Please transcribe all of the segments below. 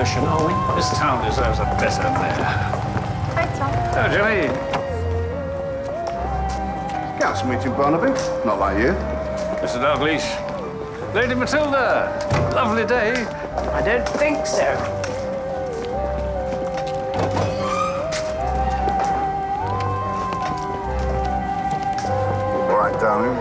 profession, are we? This town deserves a better mayor. Hi, Tom. Oh, Jenny. Council meeting, Barnaby. Not like you. Mr. Dalgleish. Lady Matilda. Lovely day. I don't think so. All right, darling.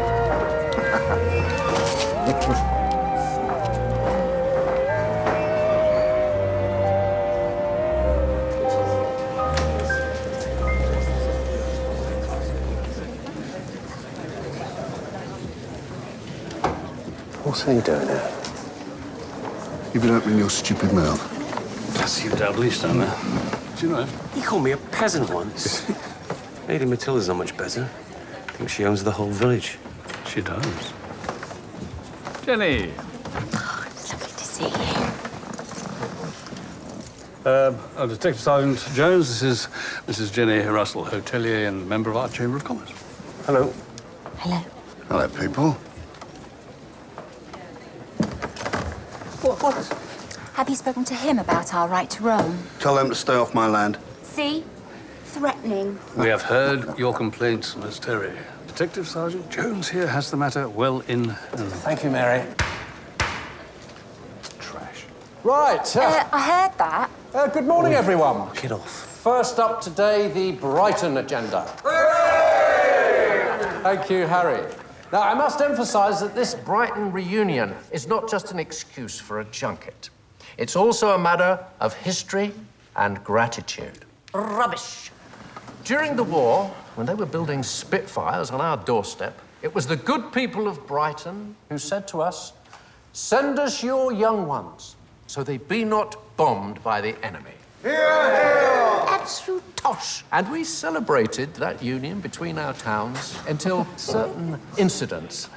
What's he doing here? You've been opening your stupid mouth. That's you, Dalgleish, down there. Do you know him? He called me a peasant once. Lady Matilda's not much better. I think she owns the whole village. She does. Jenny. Oh, it's lovely to see you. Detective Sergeant Jones, this is Mrs. Jenny Russell, hotelier and member of our Chamber of Commerce. Hello. Hello. Hello, people. What? Have you spoken to him about our right to roam? Tell them to stay off my land. See? Threatening. We have heard your complaints, Miss Terry. Detective Sergeant Jones here has the matter well in hand. Thank you, Mary. Trash. Right. I heard that. Good morning, everyone. Knock it off. First up today, the Brighton agenda. Thank you, Harry. Now, I must emphasise that this Brighton reunion is not just an excuse for a junket. It's also a matter of history and gratitude. Rubbish. During the war, when they were building Spitfires on our doorstep, it was the good people of Brighton who said to us, "Send us your young ones, so they be not bombed by the enemy." Absolute tosh. And we celebrated that union between our towns until certain incidents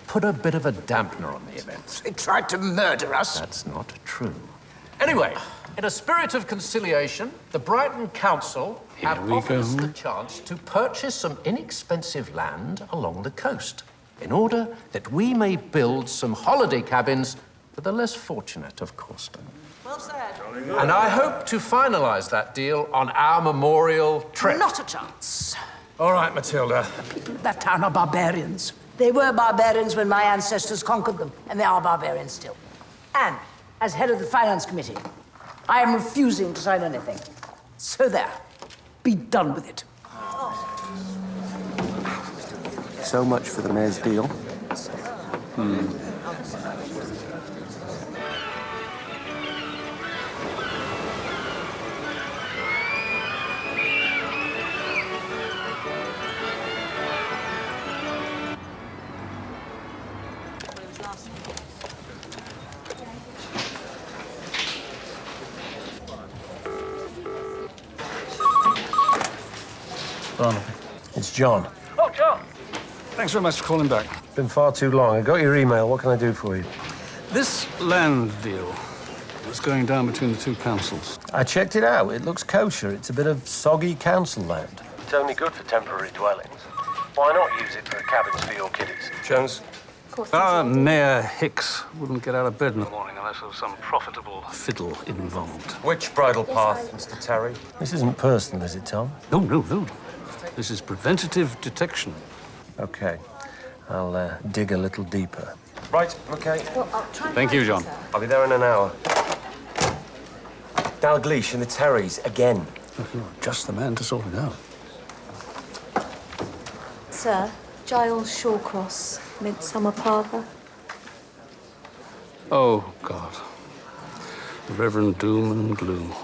put a bit of a dampener on the events. They tried to murder us. That's not true. Anyway, in a spirit of conciliation, the Brighton Council have offered us the chance to purchase some inexpensive land along the coast in order that we may build some holiday cabins for the less fortunate of Corston. Well said. And I hope to finalise that deal on our memorial trip. Not a chance. All right, Matilda. That town are barbarians. They were barbarians when my ancestors conquered them, and they are barbarians still. And, as head of the Finance Committee, I am refusing to sign anything. So there. Be done with it. So much for the mayor's deal. Barnaby. It's John. Oh, John. Thanks very much for calling back. Been far too long. I got your email. What can I do for you? This land deal was going down between the two councils. I checked it out. It looks kosher. It's a bit of soggy council land. It's only good for temporary dwellings. Why not use it for cabins for your kiddies? Jones? Mayor Hicks wouldn't get out of bed in the morning unless there was some profitable fiddle involved. Which bridle path, Mr. Terry? This isn't personal, is it, Tom? No, no, no. This is preventative detection. Okay. I'll dig a little deeper. Right, okay. Well, I'll try and Thank you, find John. her. I'll be there in an hour. Dalgleish and the Terrys, again. Oh, you're just the man to sort it out. Sir, Giles Shawcross, Midsomer Parlour. Oh, God. The Reverend Doom and Gloom.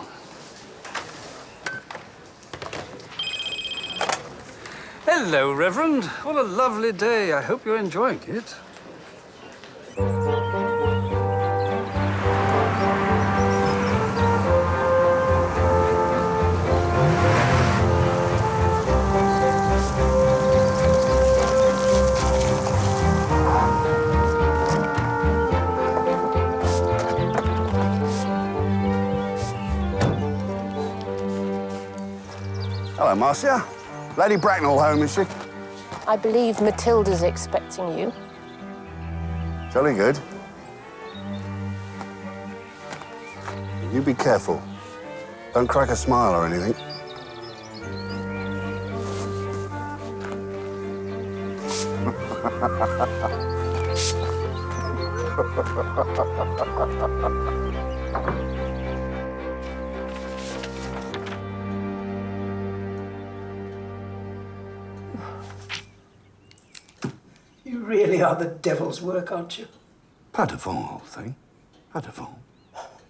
Hello, Reverend. What a lovely day. I hope you're enjoying it. Hello, Marcia. Lady Bracknell home, is she? I believe Matilda's expecting you. Jolly good. You be careful. Don't crack a smile or anything. You really are the devil's work, aren't you? Pas devant, old thing. Pas devant.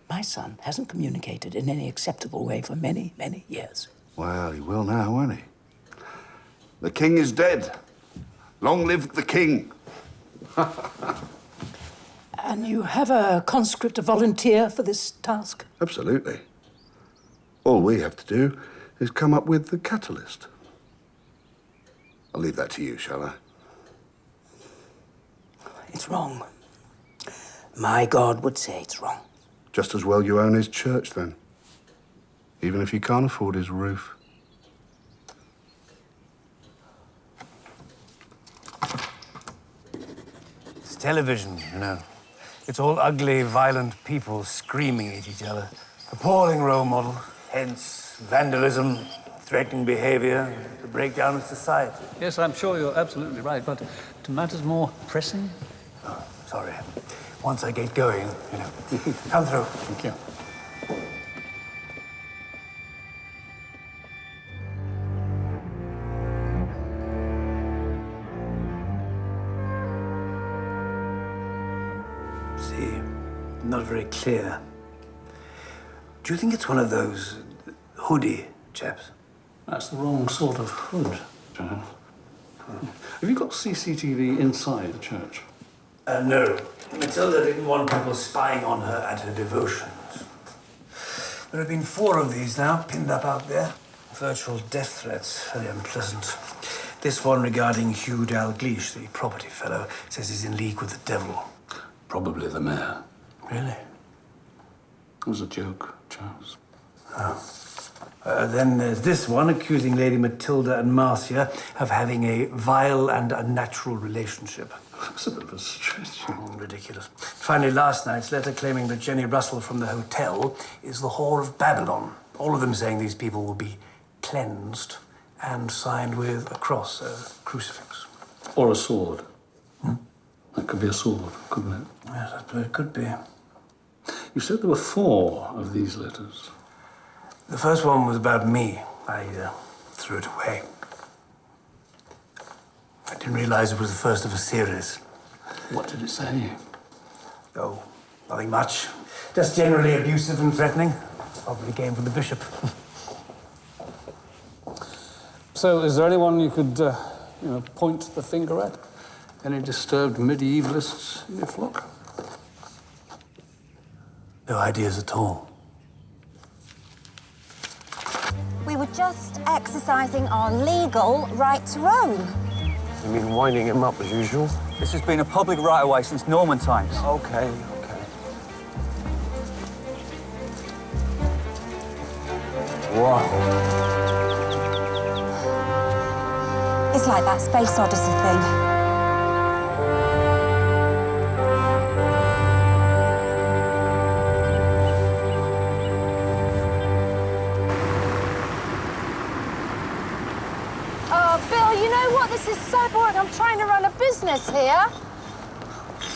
My son hasn't communicated in any acceptable way for many, many years. Well, he will now, won't he? The king is dead. Long live the king. And you have a conscript, a volunteer for this task? Absolutely. All we have to do is come up with the catalyst. I'll leave that to you, shall I? It's wrong. My God would say it's wrong. Just as well you own his church, then. Even if you can't afford his roof. It's television, you know. It's all ugly, violent people screaming at each other. Appalling role model. Hence, vandalism, threatening behavior, the breakdown of society. Yes, I'm sure you're absolutely right, but to matters more pressing? Oh, sorry. Once I get going, you know. Come through. Thank you. See, not very clear. Do you think it's one of those hoodie chaps? That's the wrong sort of hood, John. Have you got CCTV inside the church? No. Matilda didn't want people spying on her at her devotions. There have been 4 of these now, pinned up out there. Virtual death threats, very unpleasant. This one regarding Hugh Dalgleish, the property fellow, says he's in league with the devil. Probably the mayor. Really? It was a joke, Charles. Then there's this one accusing Lady Matilda and Marcia of having a vile and unnatural relationship. That's a bit of a stretch. Ridiculous. Finally, last night's letter claiming that Jenny Russell from the hotel is the whore of Babylon. All of them saying these people will be cleansed and signed with a cross, a crucifix. Or a sword. That could be a sword, couldn't it? Yes, I suppose it could be. You said there were 4 of these letters. The first one was about me. I threw it away. I didn't realize it was the first of a series. What did it say? Oh, nothing much. Just generally abusive and threatening. Probably came from the bishop. So, is there anyone you could, point the finger at? Any disturbed medievalists in your flock? No ideas at all. We were just exercising our legal right to roam. You mean winding him up as usual? This has been a public right-of-way since Norman times. Okay. Wow. It's like that Space Odyssey thing. Bill, you know what? This is so boring. I'm trying to run a business here.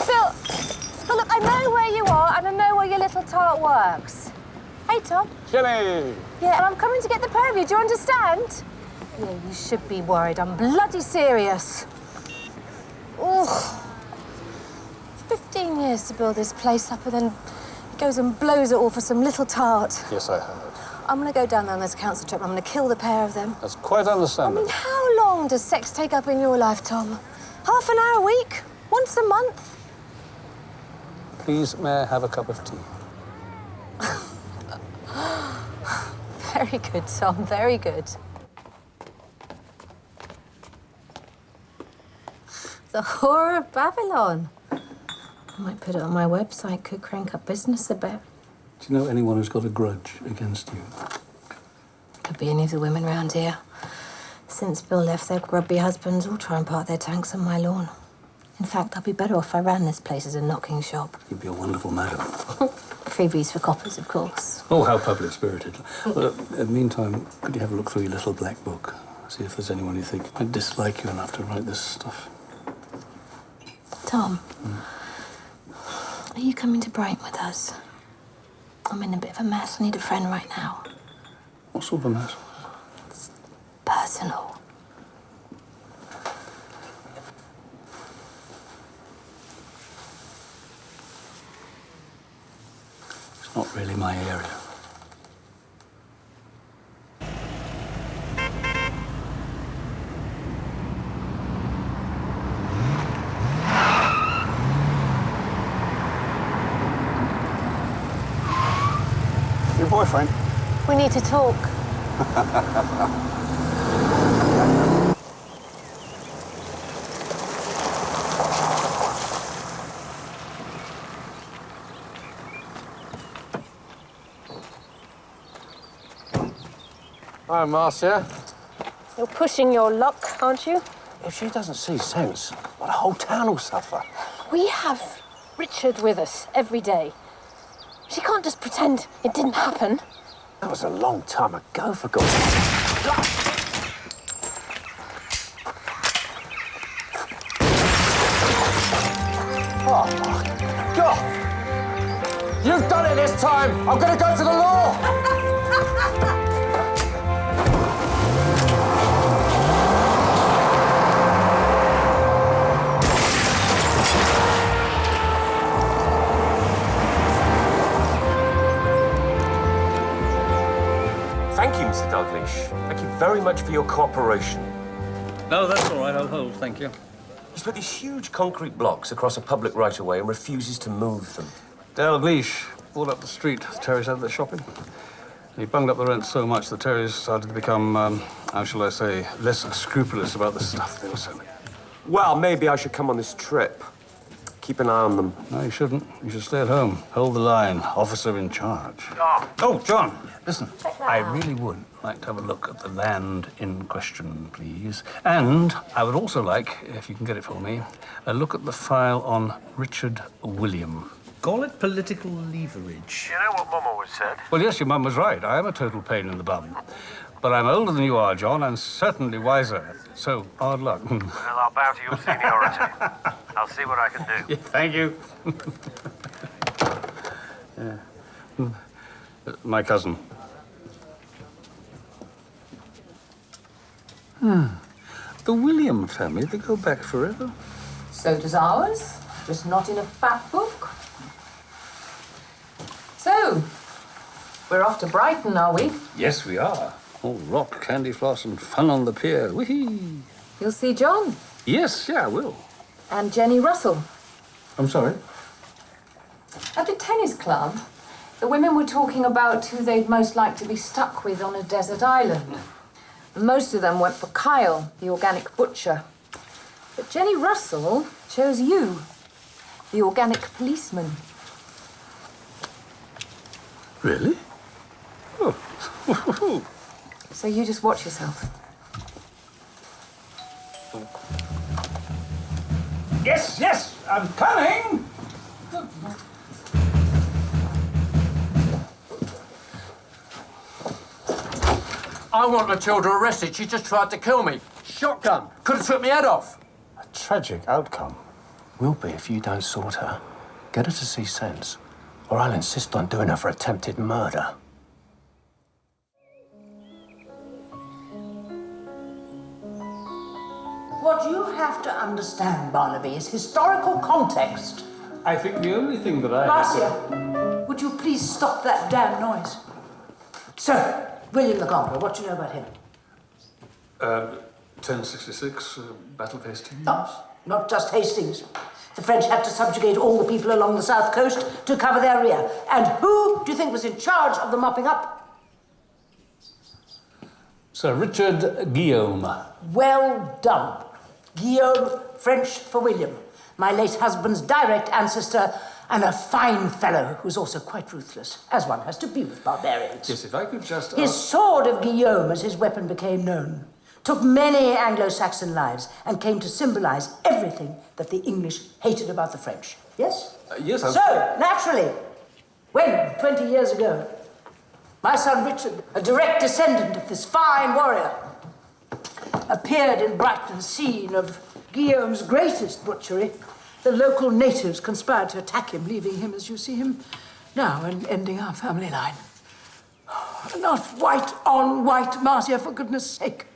Bill, look, I know where you are and I know where your little tart works. Hey, Tom. Jenny! Yeah, and I'm coming to get the pair of you. Do you understand? Yeah, you should be worried. I'm bloody serious. Ugh. 15 years to build this place up and then he goes and blows it all for some little tart. Yes, I heard. I'm going to go down there on this council trip. I'm going to kill the pair of them. That's quite I understandable. mean, how long does sex take up in your life, Tom? Half an hour a week? Once a month? Please, may I have a cup of tea? Very good, Tom, very good. The Whore of Babylon. I might put it on my website, could crank up business a bit. Do you know anyone who's got a grudge against you? Could be any of the women round here. Since Bill left, their grubby husbands all try and park their tanks on my lawn. In fact, I'd be better off if I ran this place as a knocking shop. You'd be a wonderful madam. Freebies for coppers, of course. Oh, how public-spirited. Well, in the meantime, could you have a look through your little black book? See if there's anyone you think might dislike you enough to write this stuff. Tom, are you coming to Brighton with us? I'm in a bit of a mess. I need a friend right now. What sort of a mess? It's personal. It's not really my area. Your boyfriend? We need to talk. Hi, Marcia. You're pushing your luck, aren't you? If she doesn't see sense, well, the whole town will suffer. We have Richard with us every day. She can't just pretend it didn't happen. That was a long time ago, for God's sake. Oh, my God! You've done it this time! I'm gonna go to the law! Thank you, Mr. Dalglish. Thank you very much for your cooperation. No, that's all right. I'll hold, thank you. He's put these huge concrete blocks across a public right-of-way and refuses to move them. Dalglish bought up the street. The Terrys had their shopping. He bunged up the rent so much the Terrys started to become, how shall I say, less scrupulous about the stuff they were selling. Well, maybe I should come on this trip. Keep an eye on them. No, you shouldn't. You should stay at home. Hold the line. Officer in charge. Oh, John, listen. I really would like to have a look at the land in question, please. And I would also like, if you can get it for me, a look at the file on Richard William. Call it political leverage. You know what Mum always said? Well, yes, your mum was right. I am a total pain in the bum. But I'm older than you are, John, and certainly wiser. So, hard luck. Well, I'll bow to your seniority. I'll see what I can do. Yeah, thank you. Yeah. My cousin. The William family, they go back forever. So does ours, just not in a fat book. So, we're off to Brighton, are we? Yes, we are. All rock, candy floss, and fun on the pier. Whee! You'll see John Yes, yeah, I will. and Jenny Russell. I'm sorry? At the tennis club, the women were talking about who they'd most like to be stuck with on a desert island. Most of them went for Kyle, the organic butcher. But Jenny Russell chose you, the organic policeman. Really? Oh. So you just watch yourself. Yes, yes, I'm coming! I want Matilda arrested. She just tried to kill me. Shotgun. Could have took my head off. A tragic outcome will be if you don't sort her. Get her to see sense, or I'll insist on doing her for attempted murder. What you have to understand, Barnaby, is historical context. I think the only thing that I... Marcia, would you please stop that damn noise? Sir, William the Conqueror, what do you know about him? 1066, Battle of Hastings. Not just Hastings. The French had to subjugate all the people along the south coast to cover their rear. And who do you think was in charge of the mopping up? Sir Richard Guillaume. Well done. Guillaume, French for William. My late husband's direct ancestor, and a fine fellow who's also quite ruthless, as one has to be with barbarians. Yes, if I could just... His sword of Guillaume, as his weapon became known, took many Anglo-Saxon lives, and came to symbolize everything that the English hated about the French. Yes? Yes, So, naturally, when, 20 years ago, my son Richard, a direct descendant of this fine warrior, appeared in Brighton, scene of Guillaume's greatest butchery, the local natives conspired to attack him, leaving him as you see him now and ending our family line. Not white on white martyr, for goodness sake.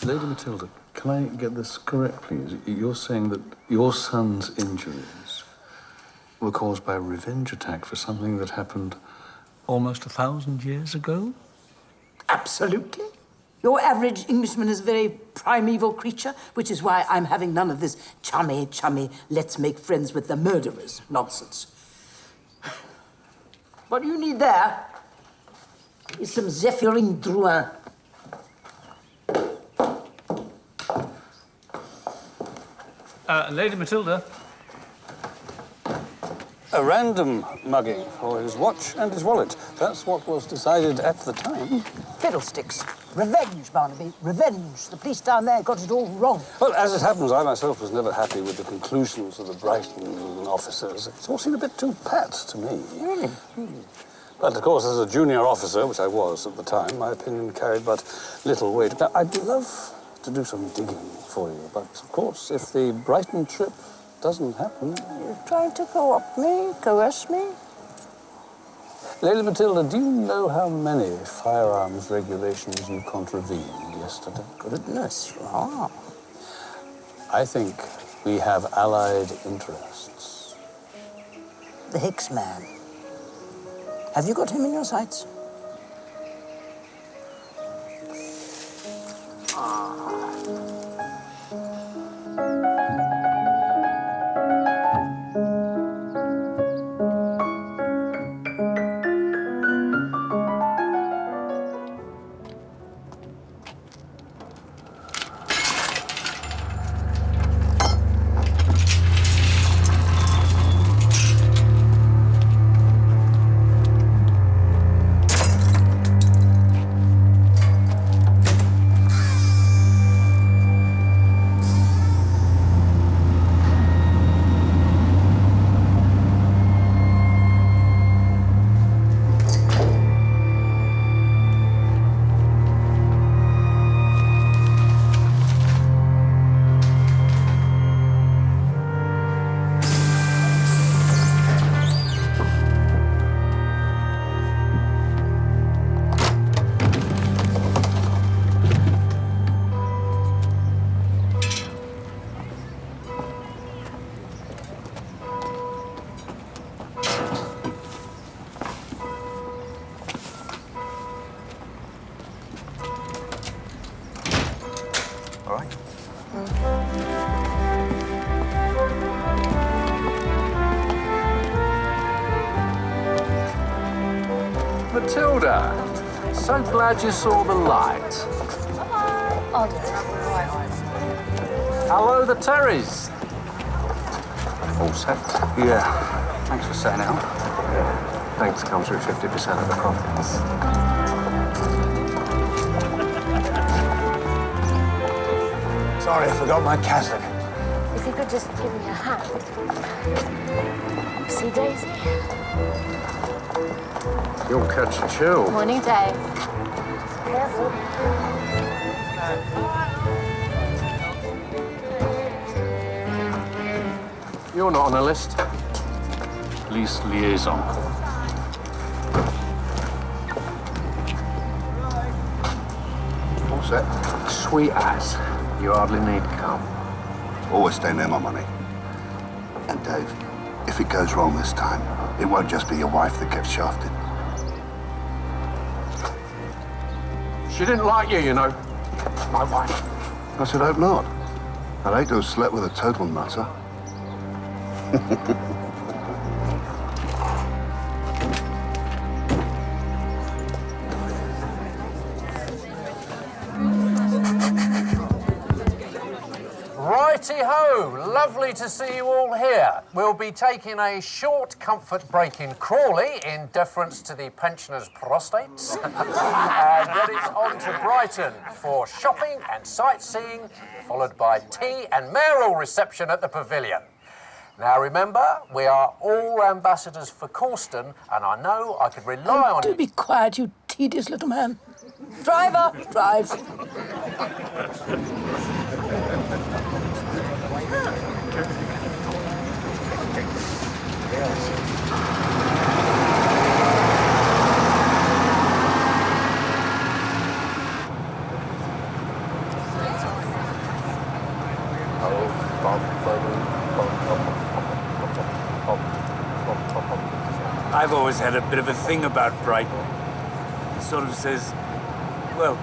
Lady Matilda, can I get this correct, please? You're saying that your son's injuries were caused by a revenge attack for something that happened almost 1,000 years ago? Absolutely. Your average Englishman is a very primeval creature, which is why I'm having none of this chummy, let's make friends with the murderers nonsense. What you need there is some Zephyrin Drouin. Lady Matilda. A random mugging for his watch and his wallet. That's what was decided at the time. Fiddlesticks. Revenge, Barnaby. Revenge. The police down there got it all wrong. Well, as it happens, I myself was never happy with the conclusions of the Brighton officers. It all seemed a bit too pat to me. Really? But, of course, as a junior officer, which I was at the time, my opinion carried but little weight. Now, I'd love to do some digging for you, but, of course, if the Brighton trip doesn't happen... You're trying to co-opt me, coerce me? Lady Matilda, do you know how many firearms regulations you contravened yesterday? Goodness, ah. I think we have allied interests. The Hicks man. Have you got him in your sights? Matilda, so glad you saw the light. I'll do it. Hello, the Terrys. All set? Yeah. Thanks for setting it up. Yeah. Thanks comes with 50% of the profits. Sorry, I forgot my cassock. If you could just give me a hand. See, Daisy. You'll catch a chill. Morning, Dave. Careful. You're not on the list. Police liaison. All set? Sweet as. You hardly need come. Always stay near my money. And Dave, if it goes wrong this time, it won't just be your wife that gets shafted. She didn't like you, you know. My wife. I should hope not. I'd hate to have slept with a total nutter. Righty-ho! Lovely to see you all here. We'll be taking a short comfort break in Crawley in deference to the pensioners' prostates. And then it's on to Brighton for shopping and sightseeing, followed by tea and mayoral reception at the Pavilion. Now, remember, we are all ambassadors for Corston, and I know I could rely on Do you. be quiet, you tedious little man. Driver, drive. I've always had a bit of a thing about Brighton. It sort of says, well,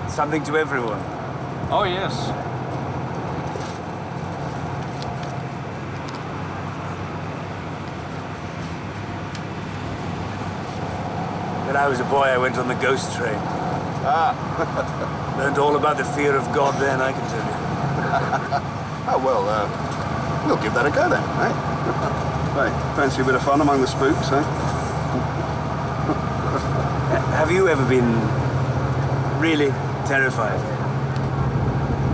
something to everyone. Oh, yes. When I was a boy, I went on the ghost train. Learned all about the fear of God then, I can tell you. Oh, well, we'll give that a go then, eh? Hey, fancy a bit of fun among the spooks, eh? Have you ever been really terrified?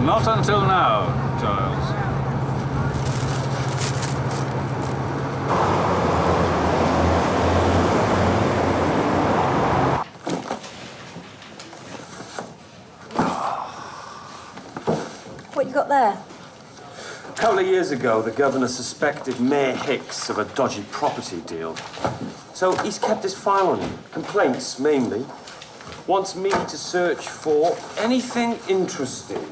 Not until now, Giles. What you got there? A couple of years ago, the governor suspected Mayor Hicks of a dodgy property deal. So he's kept his file on him, complaints mainly. Wants me to search for anything interesting.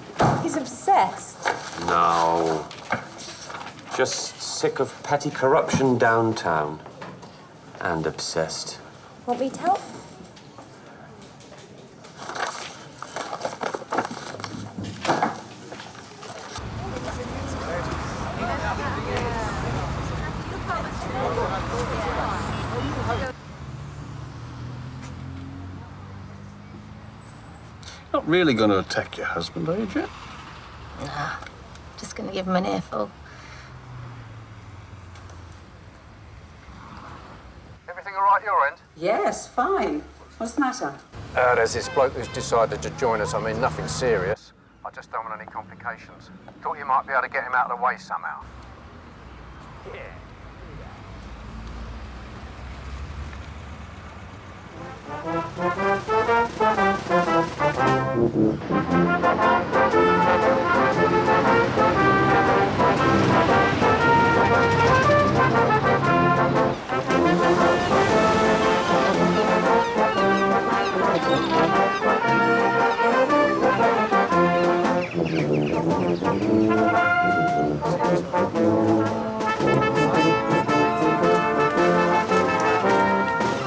He's obsessed. No. Just sick of petty corruption downtown. And obsessed. Want me to help? Not really going to attack your husband, are you, Jet? Nah, just gonna give him an earful. Everything all right your end? Yes, fine. What's the matter? There's this bloke who's decided to join us. I mean, nothing serious. I just don't want any complications. Thought you might be able to get him out of the way somehow.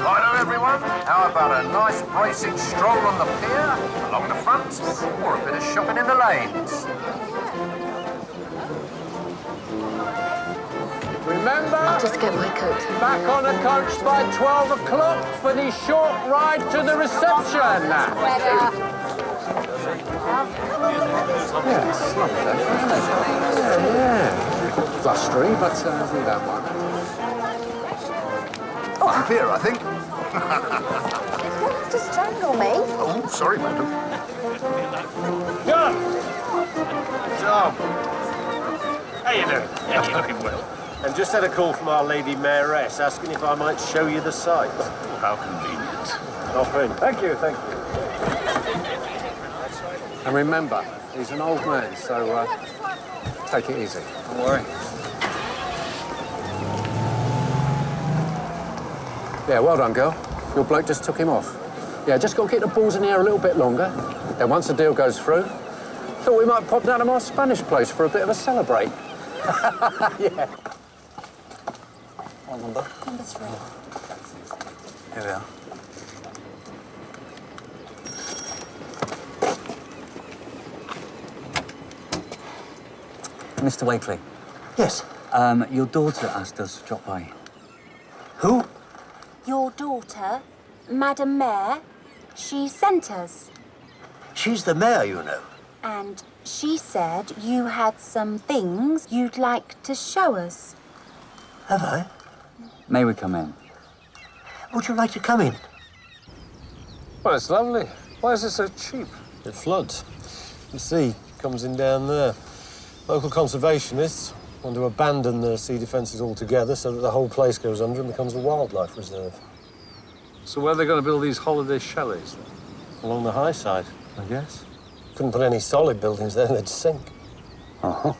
Righto, everyone. How about a nice bracing stroll on the pier, along the front, or a bit of shopping in the lanes? Remember, I'll just get my coat. back on a coach by 12 o'clock for the short ride to the reception. Yes, lovely day, isn't it? Yeah. Blustery, but we don't mind. Oh, I'm here, I think. You don't have to strangle me. Oh, sorry, madam. John! John! How you doing? Yeah, you're looking well. And just had a call from our Lady Mayoress asking if I might show you the site. How convenient. Off in. Thank you, thank you. And remember, he's an old man, so take it easy. Don't worry. Yeah, well done, girl. Your bloke just took him off. Yeah, just got to keep the balls in the air a little bit longer. Then once the deal goes through, thought we might pop down to my Spanish place for a bit of a celebrate. Yeah. What number? Number 3. Here we are. Mr. Wakely. Yes. Your daughter asked us to drop by. Who? Your daughter, Madam Mayor, she sent us. She's the mayor, you know. And She said you had some things you'd like to show us. Have I? May we come in? Would you like to come in? Well, it's lovely. Why is it so cheap? It floods. The sea comes in down there. Local conservationists want to abandon the sea defences altogether so that the whole place goes under and becomes a wildlife reserve. So where are they going to build these holiday chalets, then? Along the high side, I guess. Couldn't put any solid buildings there, they'd sink. Uh-huh.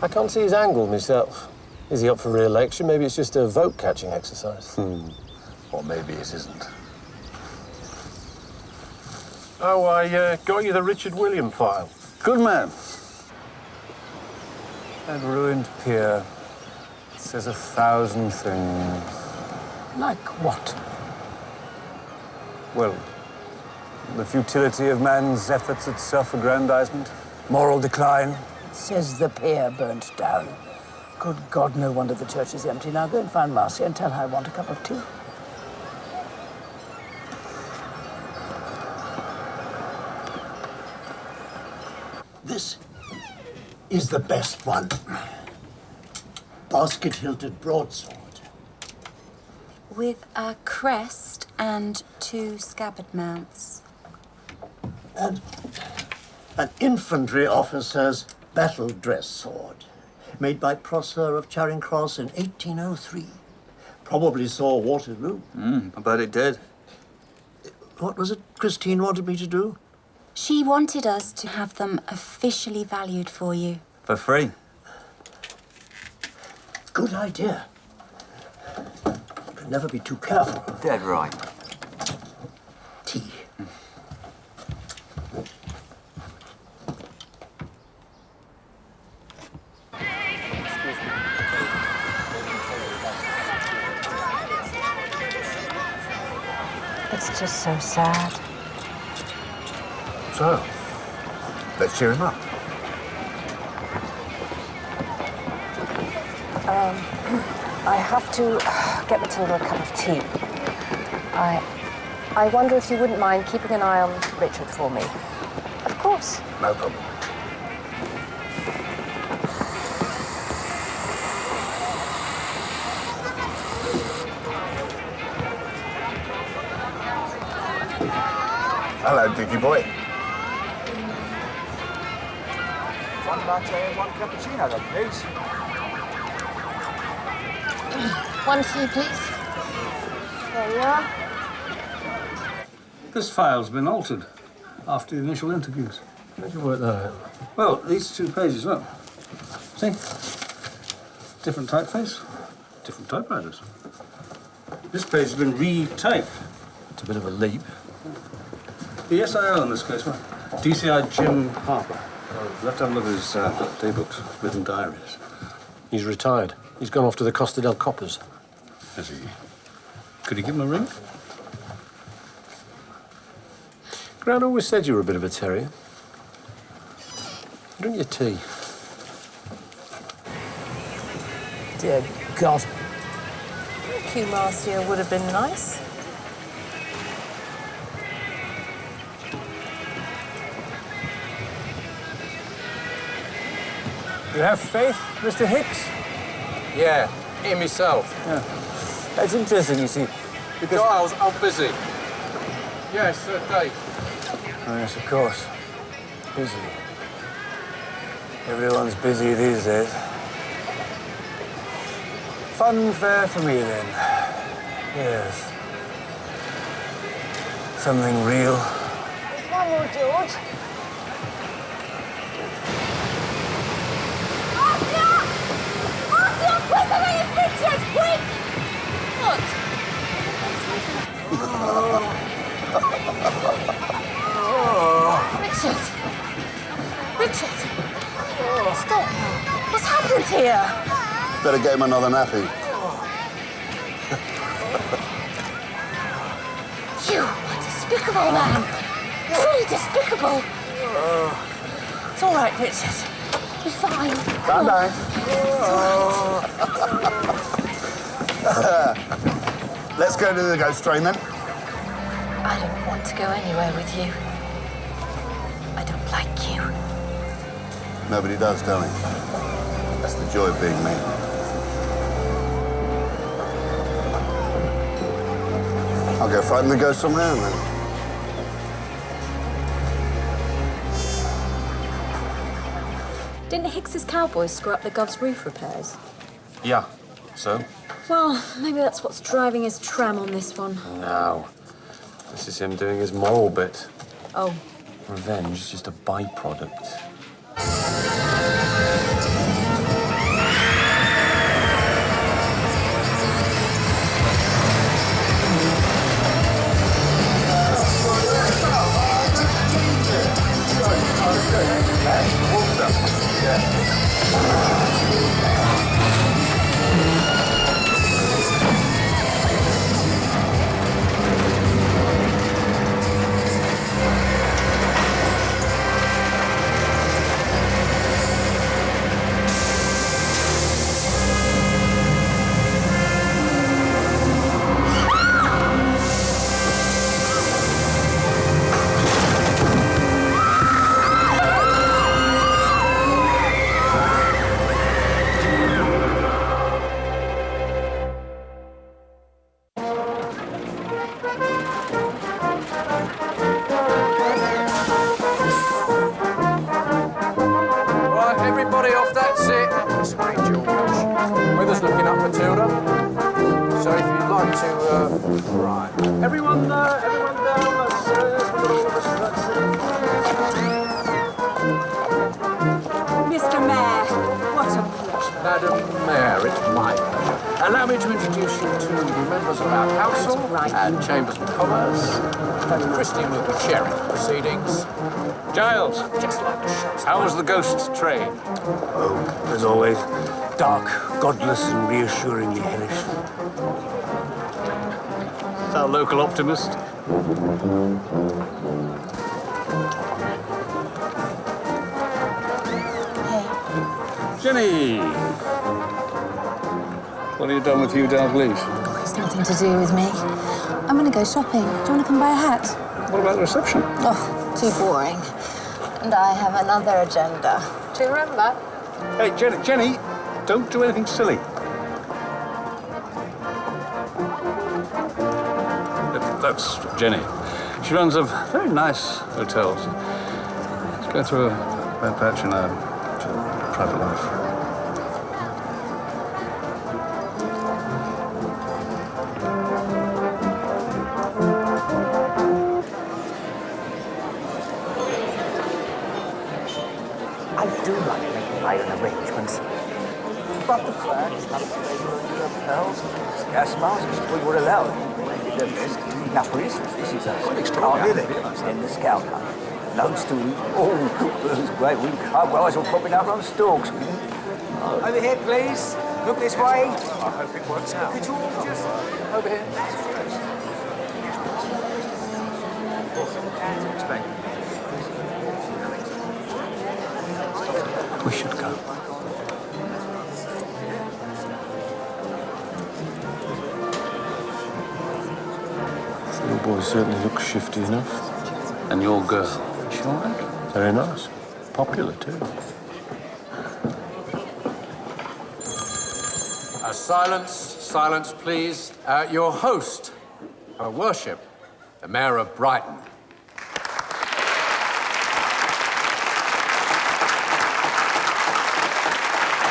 I can't see his angle myself. Is he up for re-election? Maybe it's just a vote-catching exercise. Or maybe it isn't. Oh, I got you the Richard William file. Good man. That ruined pier says 1,000 things. Like what? Well, the futility of man's efforts at self-aggrandizement, moral decline. It says the pier burnt down. Good God, no wonder the church is empty. Now go and find Marcia and tell her I want a cup of tea. This is the best one. Basket-hilted broadsword. With a crest and 2 scabbard mounts. And an infantry officer's battle dress sword, made by Prosser of Charing Cross in 1803. Probably saw Waterloo. I bet it did. What was it Christine wanted me to do? She wanted us to have them officially valued for you. For free. Good idea. Could never be too careful. Dead right. Tea. It's just so sad. So, let's cheer him up. I have to get Matilda a cup of tea. I wonder if you wouldn't mind keeping an eye on Richard for me. Of course. No problem. Hello, Dickie boy. One latte and one cappuccino, then, please. One tea, please. There you are. This file's been altered after the initial interviews. How'd you work that out? Well, these 2 pages, look. See? Different typeface, different typewriters. This page has been retyped. It's a bit of a leap. The SIO in this case, well, DCI Jim Harper. We'll have to have a look at his day books, written diaries. He's retired. He's gone off to the Costa del Coppers. Has he? Could he give him a ring? Gran always said you were a bit of a terrier. Drink your tea. Dear God. Q Marcia would have been nice. You have faith, Mr. Hicks? Yeah, in myself. Yeah. That's interesting, you see, because... Giles, I'm busy. Yes, Dave. Oh, yes, of course. Busy. Everyone's busy these days. Fun fair for me, then. Yes. Something real. One more, George. Richard, quick! What? Richard! Richard! Stop! What's happened here? Better get him another nappy. You are despicable, man. Truly despicable. It's all right, Richard. You're fine. Bye-bye. Let's go to the ghost train, then. I don't want to go anywhere with you. I don't like you. Nobody does, darling. That's the joy of being me. I'll go frighten the ghosts on my own, then. Didn't Hicks's cowboys screw up the Gov's roof repairs? Yeah, so? Well, maybe that's what's driving his tram on this one. No. This is him doing his moral bit. Oh. Revenge is just a byproduct. Everyone down, that's all of us, that's Mr. Mayor, what a pleasure. Madam Mayor, it's my pleasure. Allow me to introduce you to the members of our council and chambers of commerce. Christine will be chairing the proceedings. Giles, Just like the show. how was the ghost trade? Oh, as always, dark, godless, and reassuringly hellish. Is our local optimist? Jenny! What have you done with Hugh Dalgleish? Oh, it's nothing to do with me. I'm going to go shopping. Do you want to come buy a hat? What about the reception? Oh, too boring. And I have another agenda. Do you remember? Hey, Jenny, don't do anything silly. That's Jenny. She runs a very nice hotel. She's going through a bad patch in her private life. I do like making my own arrangements. But the plans have to be your pearls, gas masks. We were allowed. We did the best. Now, for instance, this is a extraordinary in the scout hunt. Loads to eat. Oh, it was great. Our guys were popping up on stalks. Over here, please. Look this way. I hope it works out. Could you all just... Over here. We should go. Your boy certainly looks shifty enough. And your girl, is she all right? Very nice. Popular, too. Silence, please. Your host, her worship, the Mayor of Brighton.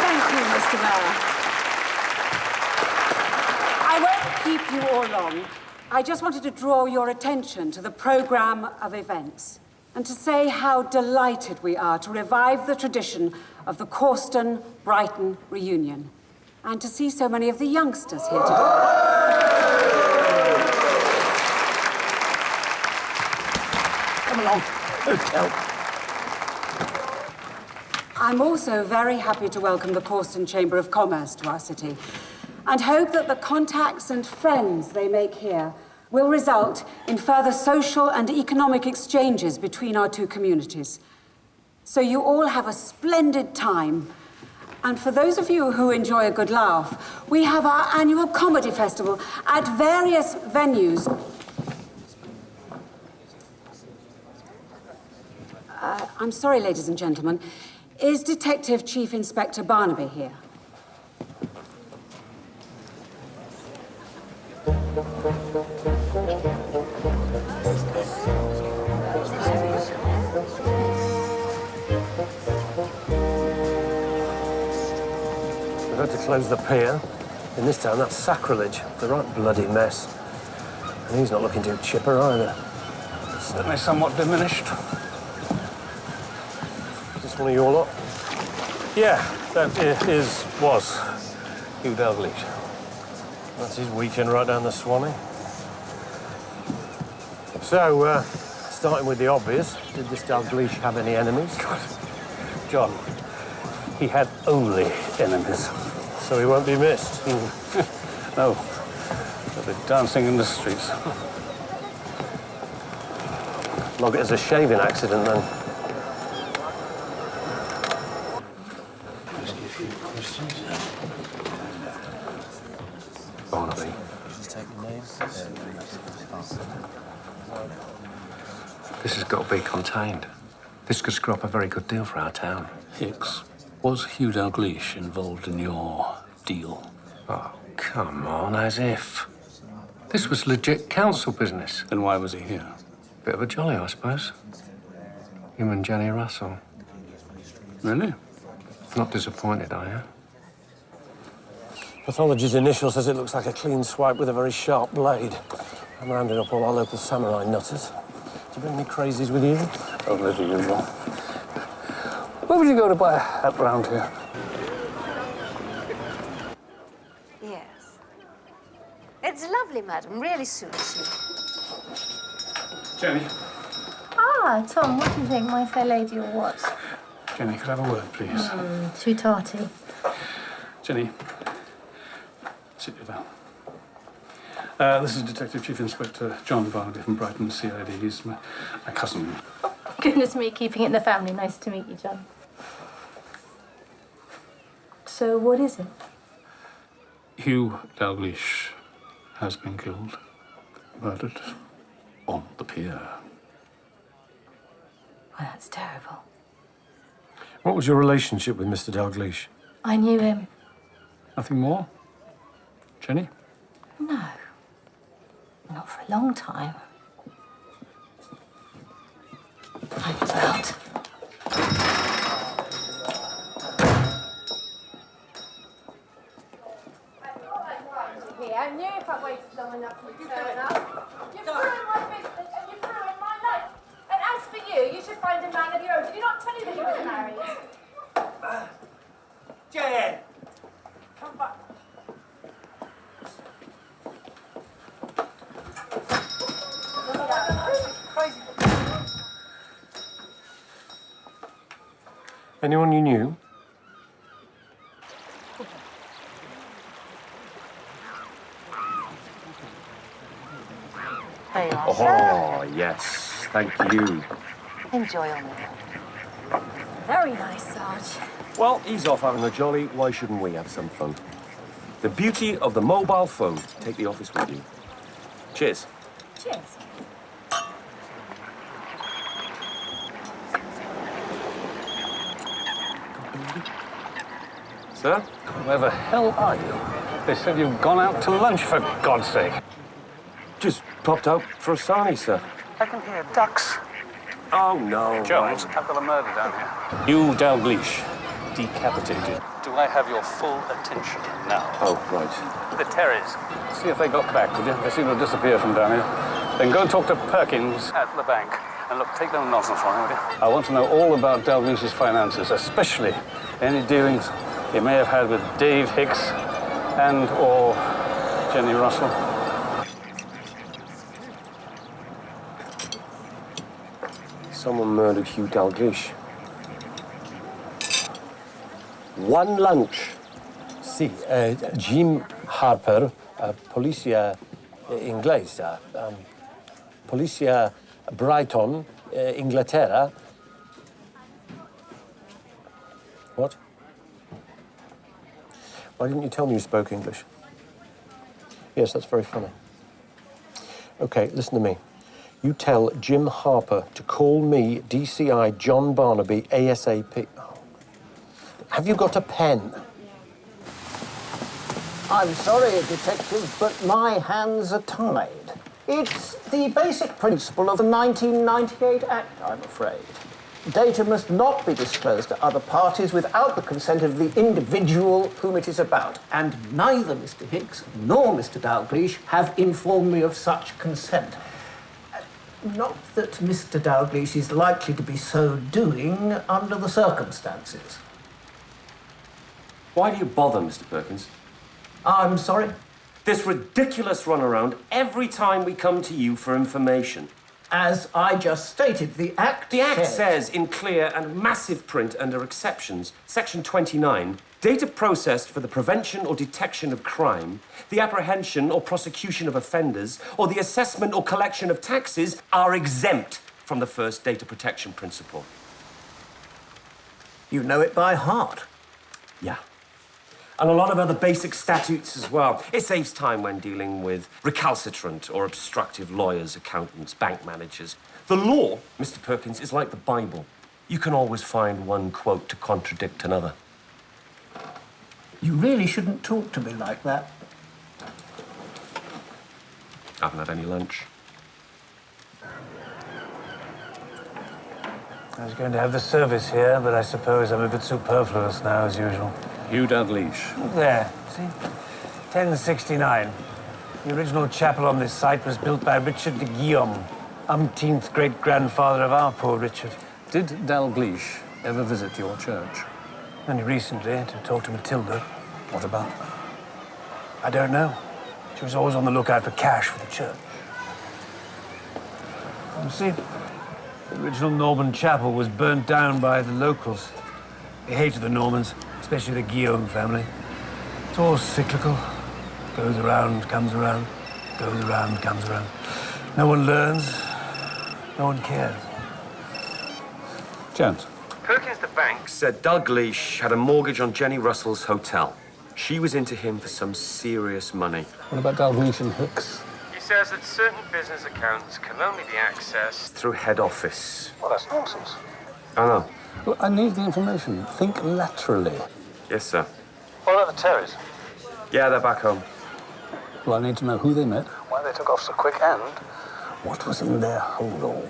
Thank you, Mr. Mayor. I won't keep you all long. I just wanted to draw your attention to the programme of events and to say how delighted we are to revive the tradition of the Causton-Brighton reunion and to see so many of the youngsters here today. Come along, hotel. I'm also very happy to welcome the Causton Chamber of Commerce to our city and hope that the contacts and friends they make here will result in further social and economic exchanges between our two communities. So you all have a splendid time. And for those of you who enjoy a good laugh, we have our annual comedy festival at various venues. I'm sorry, ladies and gentlemen. Is Detective Chief Inspector Barnaby here? We've had to close the pier. In this town, that's sacrilege. It's a right bloody mess. And he's not looking too chipper either. Certainly somewhat diminished. Is this one of your lot? Yeah, that was Hugh Dalgleish. That's his weekend right down the Swanee. So, starting with the obvious, did this Dalgleish have any enemies? God. John, he had only enemies. So he won't be missed? No. They'll be dancing in the streets. Log it as a shaving accident, then. Ask you a few questions. Barnaby. Just take your name. This has got to be contained. This could screw up a very good deal for our town. Hicks, was Hugh Dalgleish involved in your deal? Oh, come on, as if. This was legit council business. Then why was he here? Bit of a jolly, I suppose. Him and Jenny Russell. Really? Not disappointed, are you? Pathology's initial says it looks like a clean swipe with a very sharp blade. I'm rounding up all our local samurai nutters. Do you bring any crazies with you? Only the usual. Where would you go to buy a hat round here? Yes. It's lovely, madam. Really suits you. Jenny. Ah, Tom, what do you think, my fair lady, or what? Jenny, could I have a word, please? Too tarty. Jenny, sit you down. This is Detective Chief Inspector John Barnaby from Brighton CID. He's my cousin. Goodness me, keeping it in the family. Nice to meet you, John. So, what is it? Hugh Dalgleish has been killed, murdered on the pier. Well, that's terrible. What was your relationship with Mr. Dalgleish? I knew him. Nothing more? Jenny? No. Not for a long time. I was out. I knew if I waited long enough, you'd turn up. You've ruined my business and you've ruined my life. And as for you, you should find a man of your own. Did he not tell you that he was married? Jen! Come back. Anyone you knew? There you are, Oh, yes. Thank you. Enjoy on it. Very nice, Sarge. Well, he's off having a jolly. Why shouldn't we have some fun? The beauty of the mobile phone. Take the office with you. Cheers. Cheers. Sir? Where the hell are you? They said you've gone out to lunch, for God's sake. Just popped out for a sarnie, sir. I can hear ducks. Oh, no. Jones, I've got a murder down here. Hugh Dalgleish, decapitated. Do I have your full attention now? Oh, right. The Terrys. See if they got back, would you? They seem to have disappeared from down here. Then go talk to Perkins at the bank. And look, take no nonsense from him, would you? I want to know all about Dalglish's finances, especially any dealings he may have had with Dave Hicks and/or Jenny Russell. Someone murdered Hugh Dalgleish. One lunch. Sì, Jim Harper, polizia inglese, polizia Brighton, Inglaterra. What? Why didn't you tell me you spoke English? Yes, that's very funny. Okay, listen to me. You tell Jim Harper to call me, DCI John Barnaby, ASAP. Have you got a pen? I'm sorry, Detective, but my hands are tied. It's the basic principle of the 1998 Act, I'm afraid. Data must not be disclosed to other parties without the consent of the individual whom it is about. And neither Mr. Hicks nor Mr. Dalgleish have informed me of such consent. Not that Mr. Dalgleish is likely to be so doing under the circumstances. Why do you bother, Mr. Perkins? I'm sorry? This ridiculous runaround every time we come to you for information. As I just stated, the Act says in clear and massive print under exceptions, Section 29, data processed for the prevention or detection of crime, the apprehension or prosecution of offenders, or the assessment or collection of taxes are exempt from the first data protection principle. You know it by heart. Yeah. And a lot of other basic statutes as well. It saves time when dealing with recalcitrant or obstructive lawyers, accountants, bank managers. The law, Mr. Perkins, is like the Bible. You can always find one quote to contradict another. You really shouldn't talk to me like that. I haven't had any lunch. I was going to have the service here, but I suppose I'm a bit superfluous now, as usual. Hugh Dalgleish. There, see? 1069. The original chapel on this site was built by Richard de Guillaume, umpteenth great-grandfather of our poor Richard. Did Dalgleish ever visit your church? Only recently, to talk to Matilda. What about? I don't know. She was always on the lookout for cash for the church. You see, the original Norman chapel was burnt down by the locals. They hated the Normans, especially the Guillaume family. It's all cyclical. Goes around, comes around, goes around, comes around. No one learns, no one cares. Chance. Perkins, the bank, said Dalgleish had a mortgage on Jenny Russell's hotel. She was into him for some serious money. What about Dalgleish and Hicks? He says that certain business accounts can only be accessed through head office. Well, that's nonsense. I know. Look, I need the information. Think laterally. Yes, sir. What about the Terrys? Yeah, they're back home. Well, I need to know who they met, Why they took off so quick and what was in their hold-all.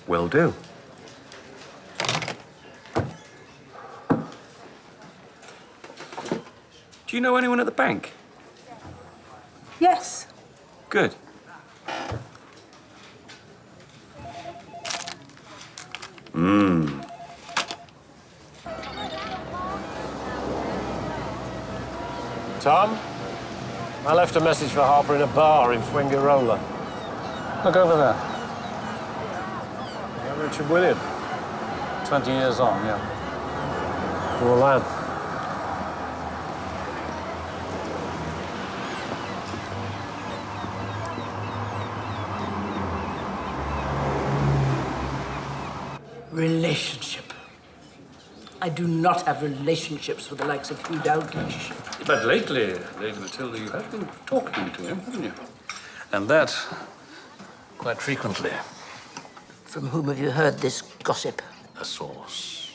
Will do. Do you know anyone at the bank? Yes. Good. Tom? I left a message for Harper in a bar in Fuengirola. Look over there. Yeah, Richard William. 20 years on, yeah. Poor lad. Relationship. I do not have relationships with the likes of Hugh Dalgleish. But lately, Lady Matilda, you have been talking to him, haven't you? And that quite frequently. From whom have you heard this gossip? A source.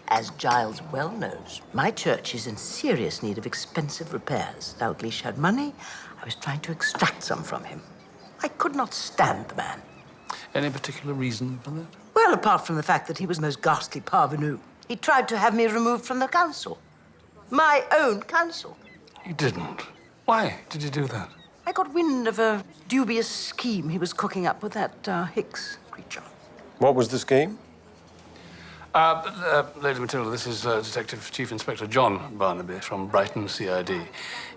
As Giles well knows, my church is in serious need of expensive repairs. Dalgleish had money. I was trying to extract some from him. I could not stand the man. Any particular reason for that? Well, apart from the fact that he was most ghastly parvenu. He tried to have me removed from the council. My own council. You didn't. Why did you do that? I got wind of a dubious scheme he was cooking up with that Hicks creature. What was the scheme? Lady Matilda, this is Detective Chief Inspector John Barnaby from Brighton CID.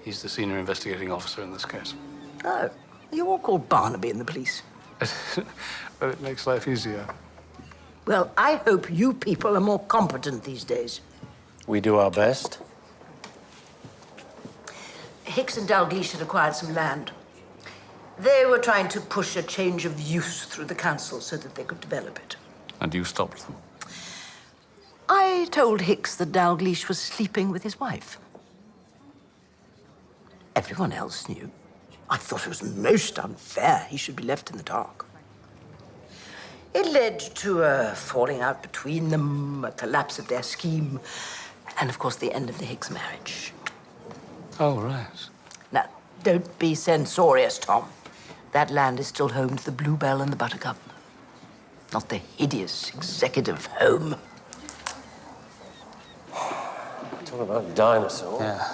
He's the senior investigating officer in this case. Oh, you all called Barnaby in the police. But it makes life easier. Well, I hope you people are more competent these days. We do our best. Hicks and Dalgleish had acquired some land. They were trying to push a change of use through the council so that they could develop it. And you stopped them? I told Hicks that Dalgleish was sleeping with his wife. Everyone else knew. I thought it was most unfair he should be left in the dark. It led to a falling out between them, a collapse of their scheme, and, of course, the end of the Hicks marriage. Oh, right. Now, don't be censorious, Tom. That land is still home to the Bluebell and the Buttercup. Not the hideous executive home. Talk about dinosaur. Yeah,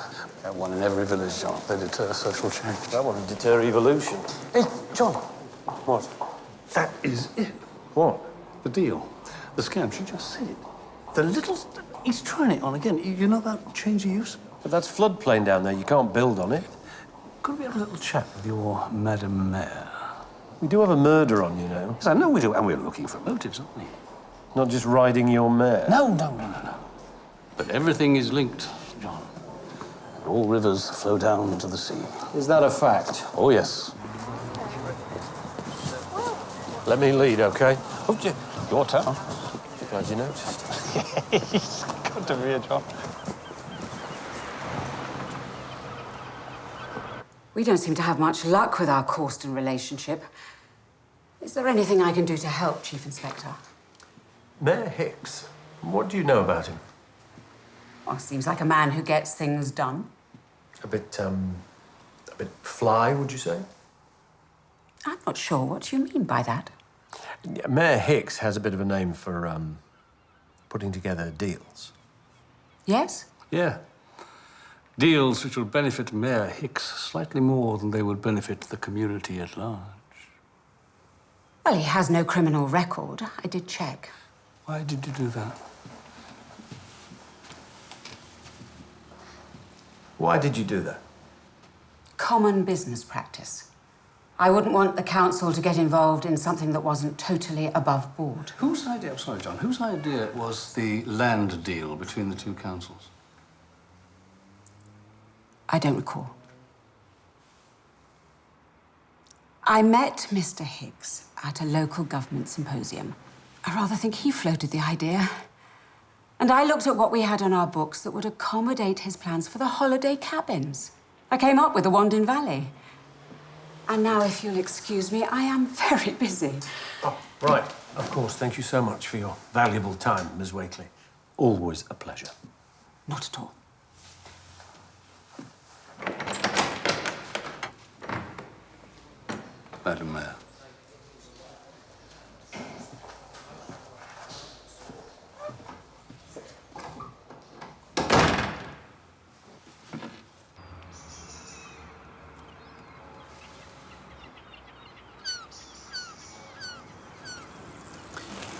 that one in every village, John. They deter social change. That one would deter evolution. Hey, John. What? That is it. What? The deal. The scam. She just said it. The little... He's trying it on again. You know about change of use? But that's floodplain down there. You can't build on it. Could we have a little chat with your Madam Mayor? We do have a murder on, you know. Yes, I know we do, and we're looking for motives, aren't we? Not just riding your mare. No. But everything is linked, John. All rivers flow down to the sea. Is that a fact? Oh, yes. Let me lead, OK? Oh, your town. Glad you noticed. Good to be here, John. We don't seem to have much luck with our Causton relationship. Is there anything I can do to help, Chief Inspector? Mayor Hicks, what do you know about him? Well, seems like a man who gets things done. A bit fly, would you say? I'm not sure what you mean by that. Yeah, Mayor Hicks has a bit of a name for putting together deals. Yes? Yeah. Deals which will benefit Mayor Hicks slightly more than they would benefit the community at large. Well, he has no criminal record. I did check. Why did you do that? Why did you do that? Common business practice. I wouldn't want the council to get involved in something that wasn't totally above board. Whose idea, sorry, John, whose idea was the land deal between the two councils? I don't recall. I met Mr. Hicks at a local government symposium. I rather think he floated the idea. And I looked at what we had on our books that would accommodate his plans for the holiday cabins. I came up with the Wandin Valley. And now, if you'll excuse me, I am very busy. Oh, right. Of course. Thank you so much for your valuable time, Ms. Wakely. Always a pleasure. Not at all. Madam Mayor.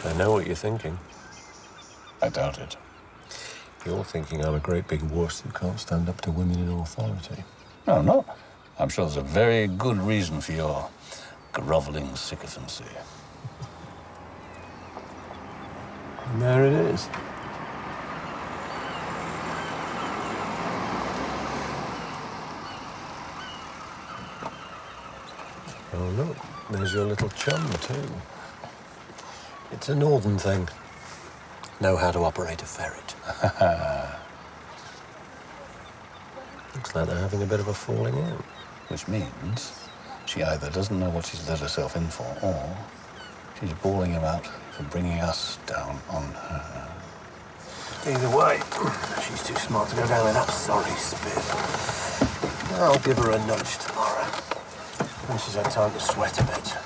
I know what you're thinking. I doubt it. You're thinking I'm a great big wuss who can't stand up to women in authority. No, I'm not. I'm sure there's a very good reason for your grovelling sycophancy. And there it is. Oh, look, there's your little chum, too. It's a northern thing. Know how to operate a ferret. Looks like they're having a bit of a falling out. Which means she either doesn't know what she's let herself in for, or she's bawling him out for bringing us down on her. Either way, she's too smart to go down in that sorry spiff. I'll give her a nudge tomorrow, when she's had time to sweat a bit.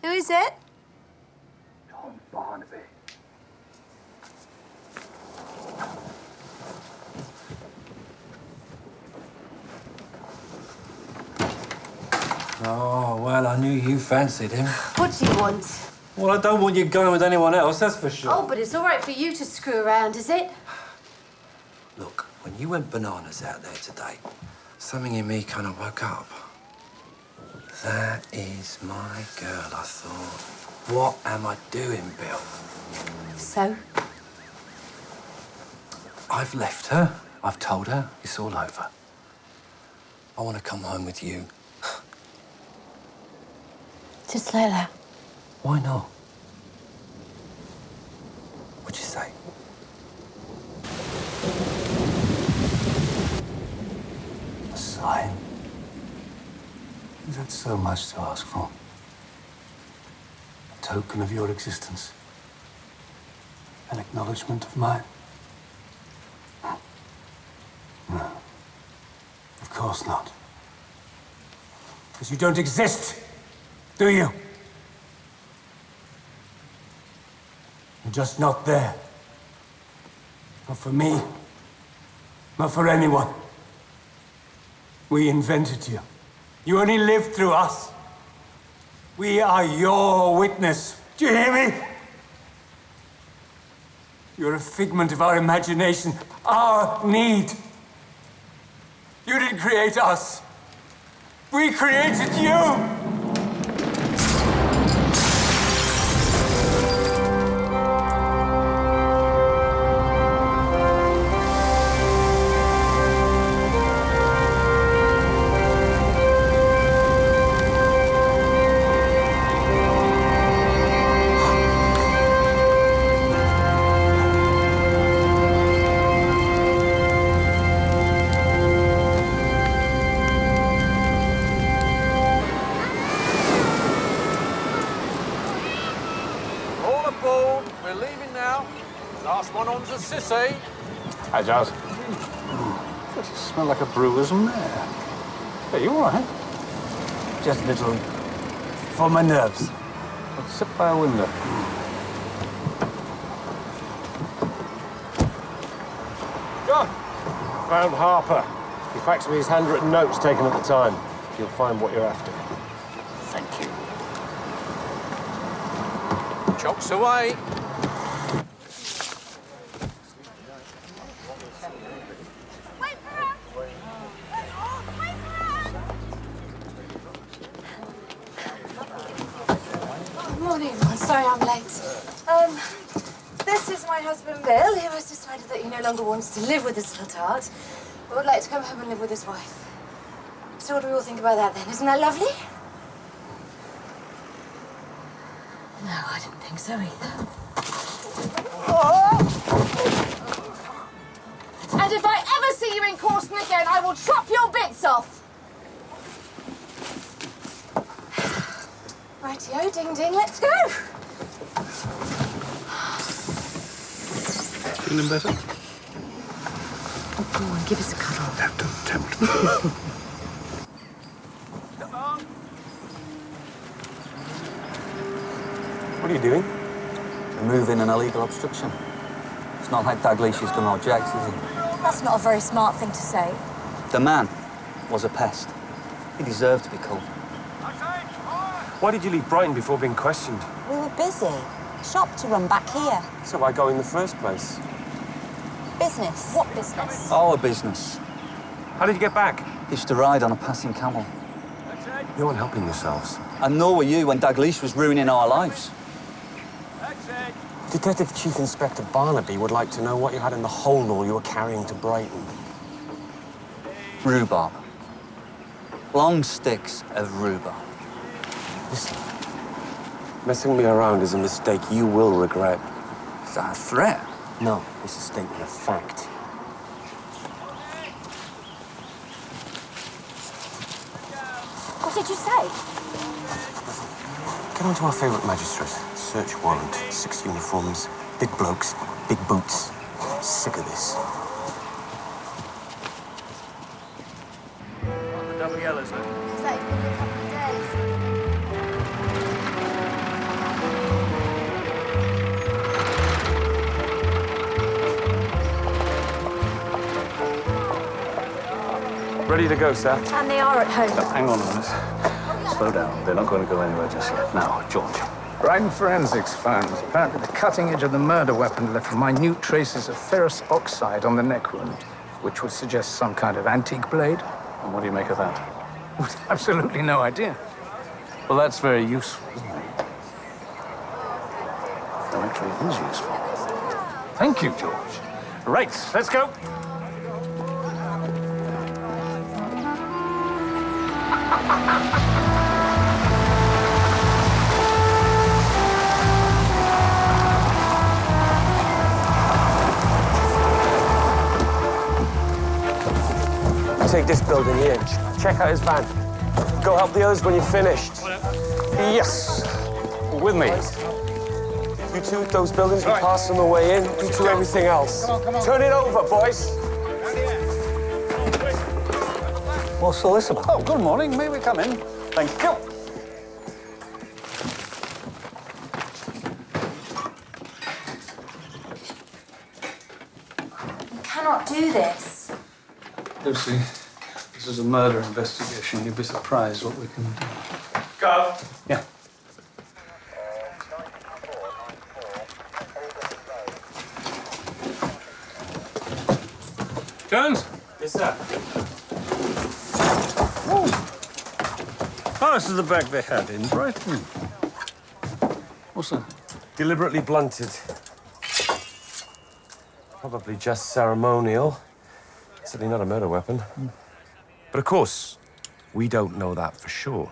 Who is it? John Barnaby. Oh, well, I knew you fancied him. What do you want? Well, I don't want you going with anyone else, that's for sure. Oh, but it's all right for you to screw around, is it? Look, when you went bananas out there today, something in me kind of woke up. That is my girl, I thought. What am I doing, Bill? So? I've left her. I've told her it's all over. I want to come home with you. Just like that. Why not? What'd you say? A sign? Is that so much to ask for? A token of your existence? An acknowledgement of mine? No. Of course not. Because you don't exist, do you? You're just not there. Not for me. Not for anyone. We invented you. You only live through us. We are your witness. Do you hear me? You're a figment of our imagination, our need. You didn't create us. We created you! All aboard. We're leaving now. Last one on's a sissy. Hi, Giles. Does it smell like a brewer's mare? Hey, you all right? Just a little for my nerves. Let's sit by a window. John! Found Harper. He faxed me his handwritten notes taken at the time. You'll find what you're after. Thank you. Chocks away. Morning. I'm sorry I'm late. This is my husband, Bill. He has decided that he no longer wants to live with his little tart, but would like to come home and live with his wife. So what do we all think about that, then? Isn't that lovely? No, I didn't think so either. And if I ever see you in Corson again, I will chop your bits off! Rightio, ding ding, let's go! Feeling better? Go on, give us a cuddle. No, don't tempt me. What are you doing? Removing an illegal obstruction. It's not like Dalglish's done objects, is he? That's not a very smart thing to say. The man was a pest. He deserved to be killed. Why did you leave Brighton before being questioned? We were busy. Shop to run back here. So why go in the first place? Business. What business? Our business. How did you get back? Used to ride on a passing camel. You weren't helping yourselves. And nor were you when Dalglish was ruining our lives. Detective Chief Inspector Barnaby would like to know what you had in the whole all you were carrying to Brighton. Rhubarb. Long sticks of rhubarb. Listen, messing me around is a mistake you will regret. Is that a threat? No, it's a statement of fact. What did you say? Get on to our favourite magistrate. Search warrant, 6 uniforms, big blokes, big boots. I'm sick of this. The double yellows, then. Is that been a couple of days? Ready to go, sir. And they are at home. Now, hang on a minute. Slow down. They're not going to go anywhere just yet. Now, George. Brighton forensics found apparently the cutting edge of the murder weapon left minute traces of ferrous oxide on the neck wound, which would suggest some kind of antique blade. And what do you make of that? With absolutely no idea. Well, that's very useful, isn't it? No, actually, it is useful. Thank you, George. Right, let's go. Take this building here. Check out his van. Go help the others when you're finished. Yes. With me. You two, those buildings, we pass on the way in. You two, everything else. Come on. Turn it over, boys. What's all this about? Oh, good morning. May we come in? Thank you. You cannot do this. Lucy, this is a murder investigation. You'd be surprised what we can do. Go. Yeah. Jones? Yes, sir. Oh, this is the bag they had in Brighton. What's that? Deliberately blunted. Probably just ceremonial. Certainly not a murder weapon. But of course, we don't know that for sure.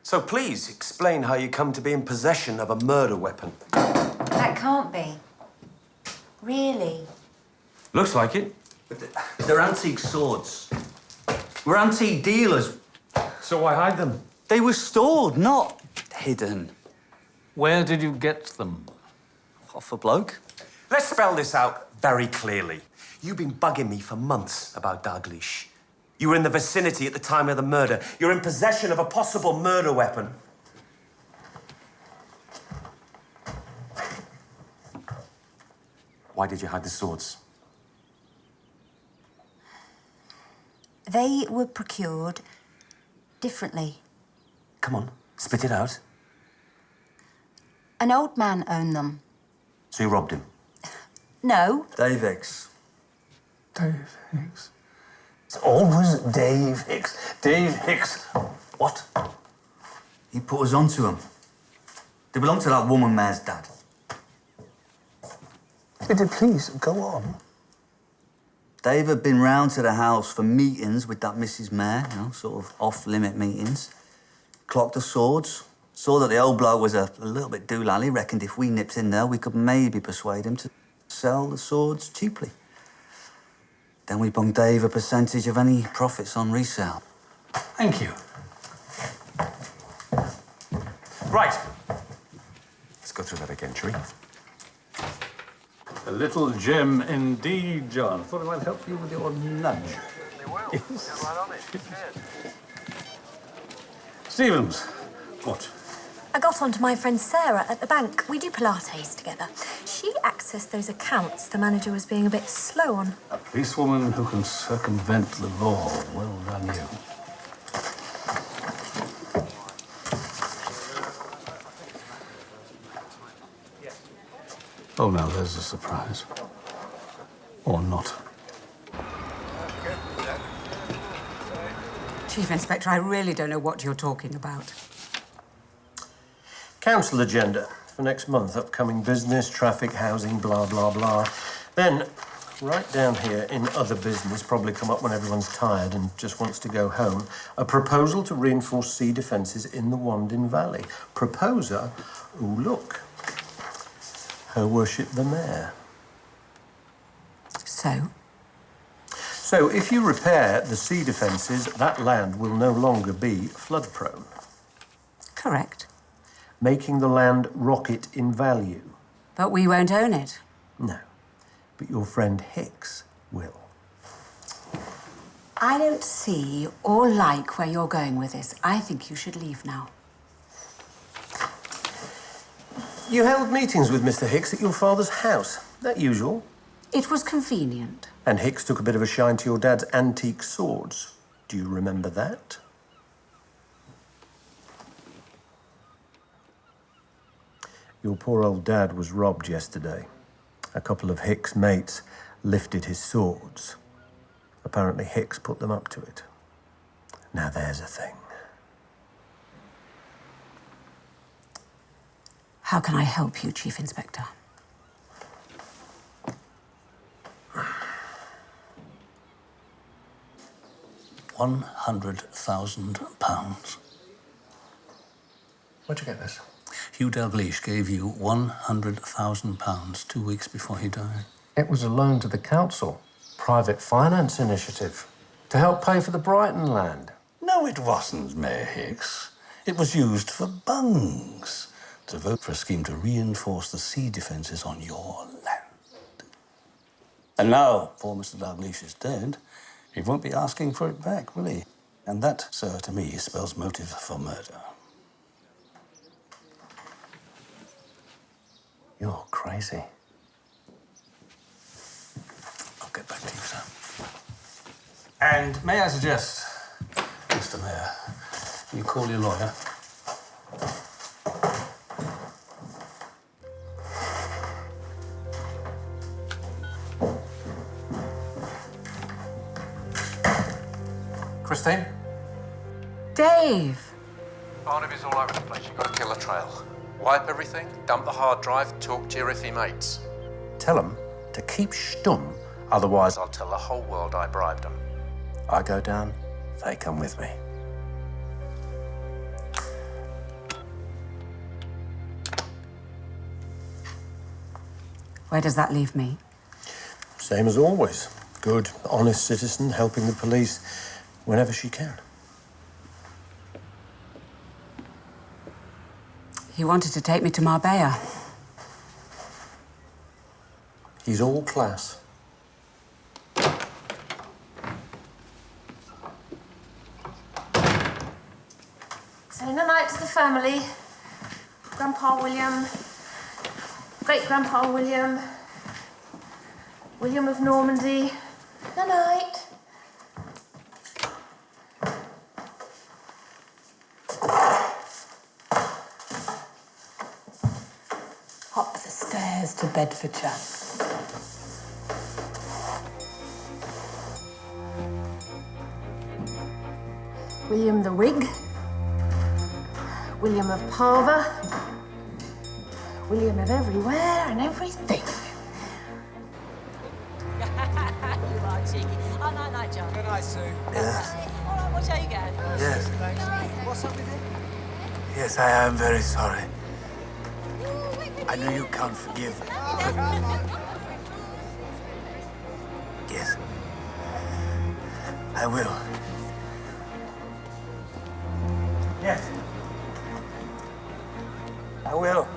So please explain how you come to be in possession of a murder weapon. That can't be. Really? Looks like it. But they're antique swords. We're antique dealers. So why hide them? They were stored, not hidden. Where did you get them? Off a bloke. Let's spell this out very clearly. You've been bugging me for months about Dalglish. You were in the vicinity at the time of the murder. You're in possession of a possible murder weapon. Why did you hide the swords? They were procured differently. Come on, spit it out. An old man owned them. So you robbed him? No. Dave Hicks. Dave Hicks. It's always Dave Hicks. Dave Hicks. What? He put us onto them. They belong to that woman Mare's dad. Please, go on. Dave had been round to the house for meetings with that Mrs. Mare, you know, sort of off-limit meetings. Clocked the swords. Saw that the old bloke was a little bit doolally. Reckoned if we nipped in there, we could maybe persuade him to sell the swords cheaply. Then we bunged Dave a percentage of any profits on resale. Thank you. Right. Let's go through that again, shall we? A little gem indeed, John. Thought I might help you with your nudge. Yes. Stevens, what? I got on to my friend Sarah at the bank. We do Pilates together. She accessed those accounts the manager was being a bit slow on. A policewoman who can circumvent the law. Well done, you. Oh, now there's a surprise. Or not. Chief Inspector, I really don't know what you're talking about. Council agenda for next month. Upcoming business, traffic, housing, blah, blah, blah. Then, right down here in other business, probably come up when everyone's tired and just wants to go home, a proposal to reinforce sea defences in the Wandin Valley. Proposer, oh, look. Her Worship the Mayor. So? So, if you repair the sea defences, that land will no longer be flood-prone. Correct. Making the land rocket in value. But we won't own it. No, but your friend Hicks will. I don't see or like where you're going with this. I think you should leave now. You held meetings with Mr. Hicks at your father's house. That usual. It was convenient. And Hicks took a bit of a shine to your dad's antique swords. Do you remember that? Your poor old dad was robbed yesterday. A couple of Hicks' mates lifted his swords. Apparently Hicks put them up to it. Now there's a thing. How can I help you, Chief Inspector? £100,000. Where'd you get this? Hugh Dalgleish gave you £100,000 2 weeks before he died. It was a loan to the council. Private finance initiative. To help pay for the Brighton land. No, it wasn't, Mayor Hicks. It was used for bungs. To vote for a scheme to reinforce the sea defences on your land. And now, poor Mr. Dalgleish is dead, he won't be asking for it back, will he? And that, sir, to me, spells motive for murder. You're crazy. I'll get back to you, sir. And may I suggest, Mr. Mayor, you call your lawyer. Christine? Dave! Barnaby's all over the place. You've got to kill the trail. Wipe everything, dump the hard drive, talk to your iffy mates. Tell them to keep stum, otherwise I'll tell the whole world I bribed them. I go down, they come with me. Where does that leave me? Same as always. Good, honest citizen helping the police whenever she can. He wanted to take me to Marbella. He's all class. Saying night to the family. Grandpa William, great-grandpa William, William of Normandy. Night. Up the stairs to Bedfordshire. William the Whig, William of Parva, William of everywhere and everything. You are cheeky. Oh, night, John. Good night, Sue. Yes. All right, watch how you go. Yes. What's up with it? Yes, I am very sorry. I know you can't forgive. Yes. I will. Yes. I will.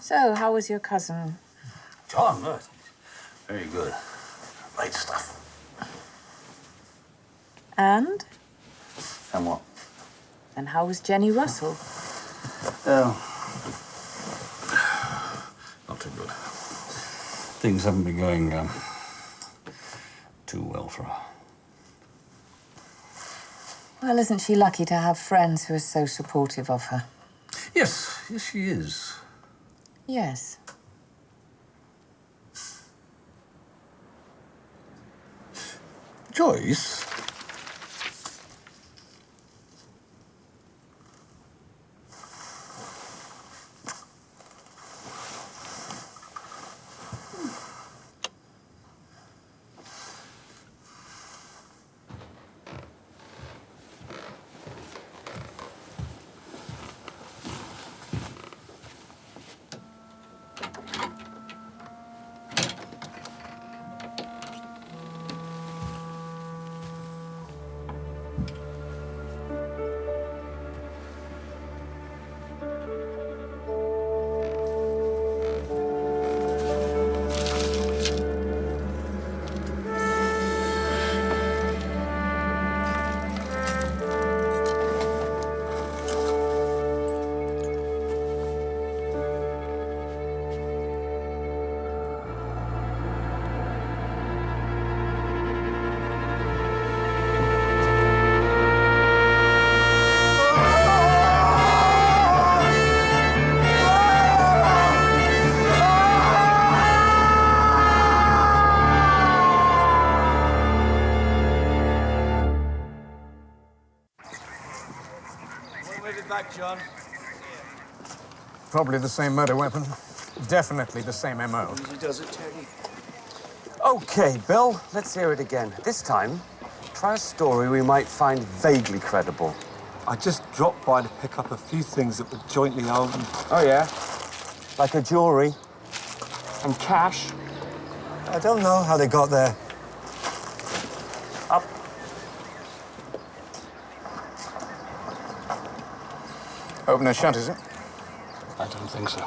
So, how was your cousin? John, look. Very good. Great stuff. And? And what? And how was Jenny Russell? Not too good. Things haven't been going too well for her. Well, isn't she lucky to have friends who are so supportive of her? Yes, yes, she is. Yes. Joyce? John. Probably the same murder weapon. Definitely the same MO. Easy does it, Teddy. OK, Bill, let's hear it again. This time, try a story we might find vaguely credible. I just dropped by to pick up a few things that were jointly owned. Oh, yeah? Like a jewellery and cash? I don't know how they got there. Up. Open and shut, is it? I don't think so.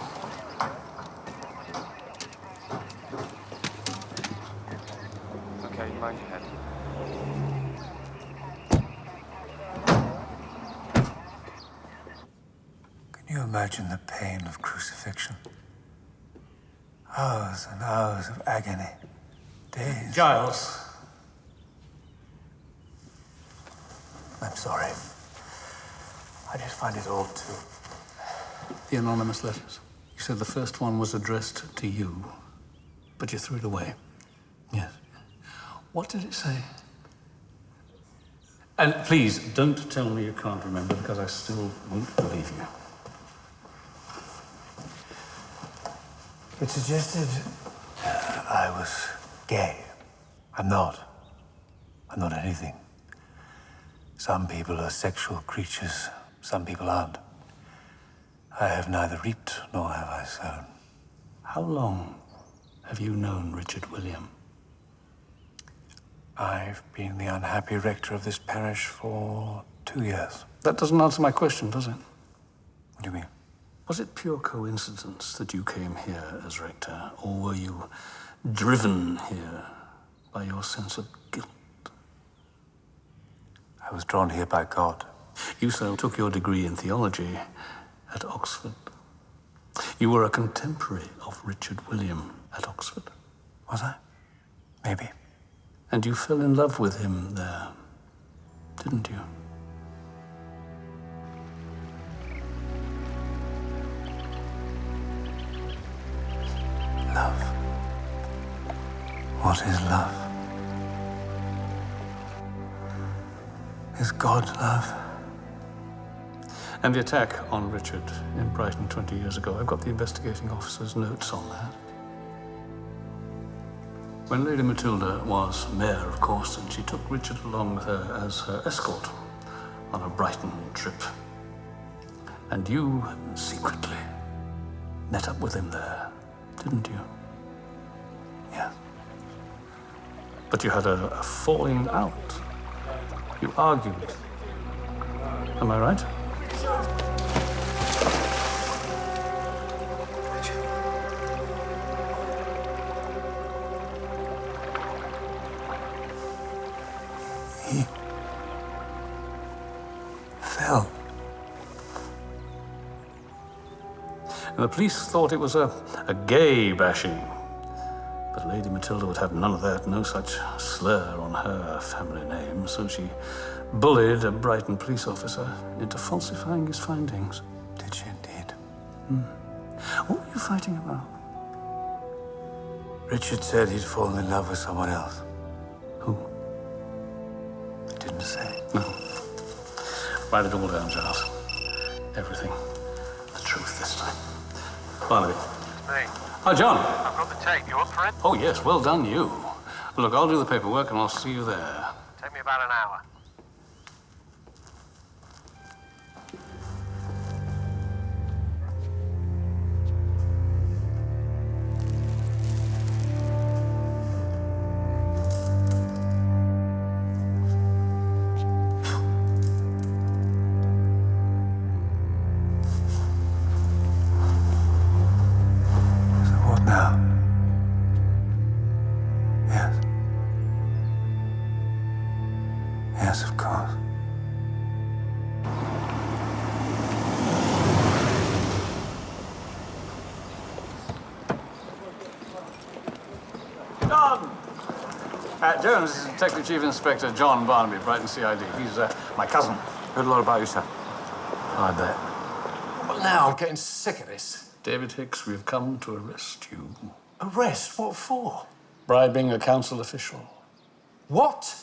OK, mind your head. Can you imagine the pain of crucifixion? Hours and hours of agony. Days. Giles. I'm sorry. I just find it all too... The anonymous letters. You said the first one was addressed to you, but you threw it away. Yes. What did it say? And please, don't tell me you can't remember, because I still won't believe you. It suggested I was gay. I'm not. I'm not anything. Some people are sexual creatures, some people aren't. I have neither reaped nor have I sown. How long have you known Richard William? I've been the unhappy rector of this parish for 2 years. That doesn't answer my question, does it? What do you mean? Was it pure coincidence that you came here as rector, or were you driven here by your sense of guilt? I was drawn here by God. You so took your degree in theology at Oxford. You were a contemporary of Richard William at Oxford. Was I? Maybe. And you fell in love with him there, didn't you? Love. What is love? Is God love? And the attack on Richard in Brighton 20 years ago, I've got the investigating officer's notes on that. When Lady Matilda was mayor of Corston, she took Richard along with her as her escort on a Brighton trip. And you secretly met up with him there, didn't you? Yeah. But you had a falling out. You argued. Am I right? He fell. And the police thought it was a gay bashing. But Lady Matilda would have none of that, no such slur on her family name, so she bullied a Brighton police officer into falsifying his findings. Did she indeed? What were you fighting about? Richard said he'd fallen in love with someone else. Who? He didn't say. No. Write it all down, Giles. Everything. The truth this time. Barnaby. Hey. Hi, John. I've got the tape. You up for it? Oh, yes, well done, you. Look, I'll do the paperwork and I'll see you there. Take me about an hour. What now? Yes. Yes, of course. John! Jones, this is Detective Chief Inspector John Barnaby, Brighton CID. He's my cousin. Heard a lot about you, sir. I bet. Well, now I'm getting sick of this. David Hicks, we've come to arrest you. Arrest? What for? Bribing a council official. What?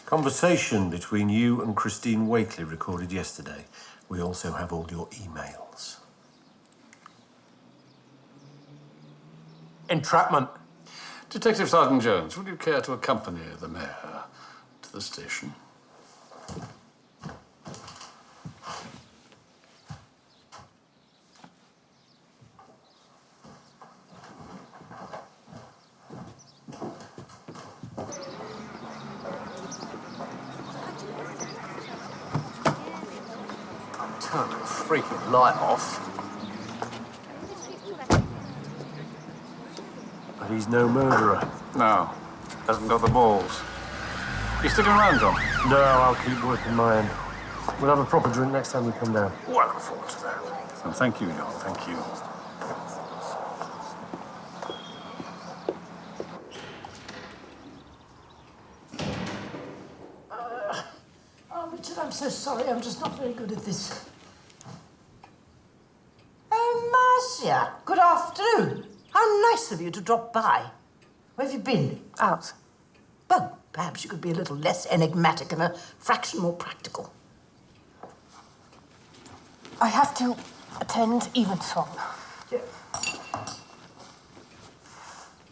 Conversation between you and Christine Wakely recorded yesterday. We also have all your emails. Entrapment. Detective Sergeant Jones, would you care to accompany the mayor to the station? Turn the freaking light off. But he's no murderer. No, hasn't got the balls. You sticking around, John? No, I'll keep working my end. We'll have a proper drink next time we come down. Oh, I look forward to that. And thank you, John, thank you. Oh, Richard, I'm so sorry. I'm just not very good at this. Marcia, good afternoon. How nice of you to drop by. Where have you been? Out. Well, perhaps you could be a little less enigmatic and a fraction more practical. I have to attend evensong. Yeah.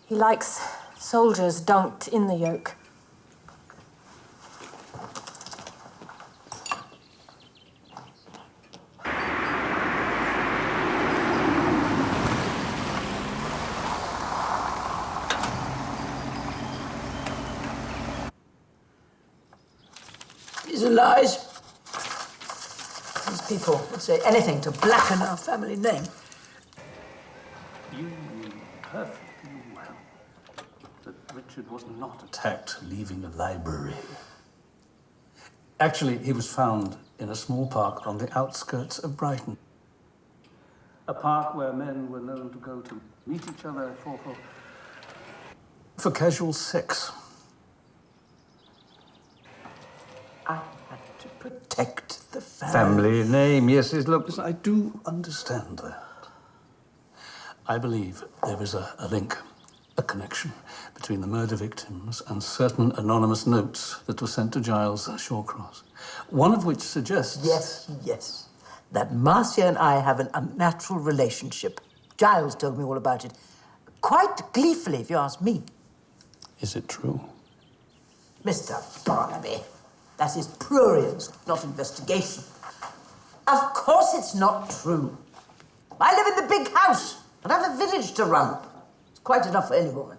He likes soldiers dunked in the yoke. These are lies. These people would say anything to blacken our family name. You knew perfectly well that Richard was not attacked leaving the library. Actually, he was found in a small park on the outskirts of Brighton. A park where men were known to go to meet each other for casual sex. I had to protect the family. Family name, yes, yes. Look, listen, I do understand that. I believe there is a link, a connection between the murder victims and certain anonymous notes that were sent to Giles Shawcross. One of which suggests... Yes. That Marcia and I have an unnatural relationship. Giles told me all about it. Quite gleefully, if you ask me. Is it true? Mr. Barnaby, that is prurience, not investigation. Of course it's not true. I live in the big house and have a village to run. It's quite enough for any woman.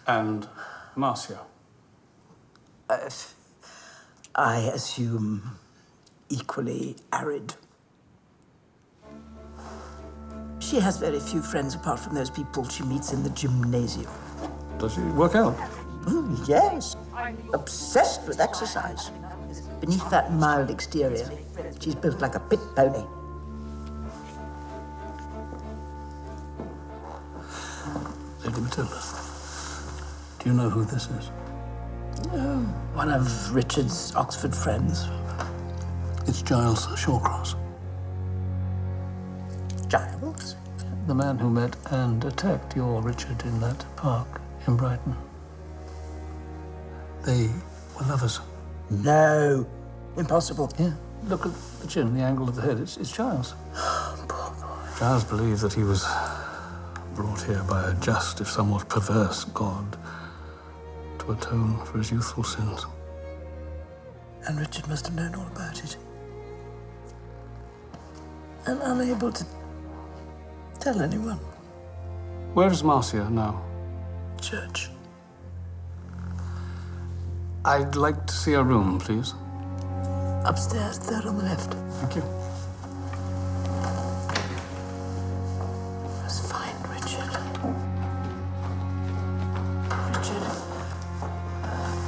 And Marcia? I assume equally arid. She has very few friends apart from those people she meets in the gymnasium. Does she work out? Yes. Obsessed with exercise. Beneath that mild exterior, she's built like a pit pony. Lady Matilda, do you know who this is? One of Richard's Oxford friends. It's Giles Shawcross. Giles? The man who met and attacked your Richard in that park in Brighton. They were lovers. No. Impossible. Yeah. Look at the chin, the angle of the head. It's Giles. Poor boy. Giles believed that he was brought here by a just, if somewhat perverse, God to atone for his youthful sins. And Richard must have known all about it. And unable to tell anyone. Where is Marcia now? Church. I'd like to see a room, please. Upstairs, third on the left. Thank you. Let's find Richard.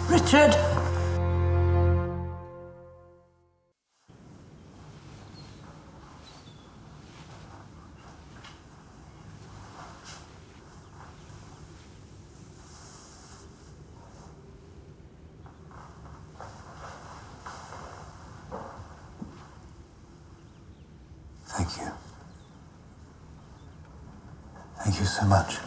Richard! Thank you. Thank you so much.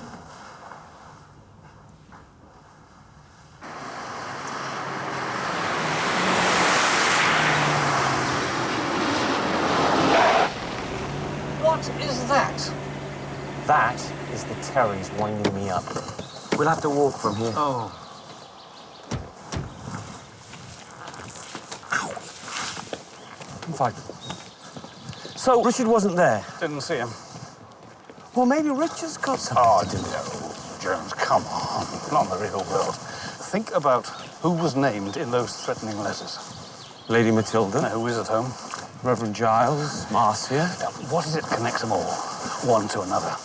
What is that? That is the Terrys winding me up. We'll have to walk from here. Oh. In fact. So, Richard wasn't there? Didn't see him. Well, maybe Richard's got something. Oh, I didn't know. Jones, come on. Not the real world. Think about who was named in those threatening letters. Lady Matilda. Now, who is at home? Reverend Giles, Marcia. Now, what is it connects them all, one to another?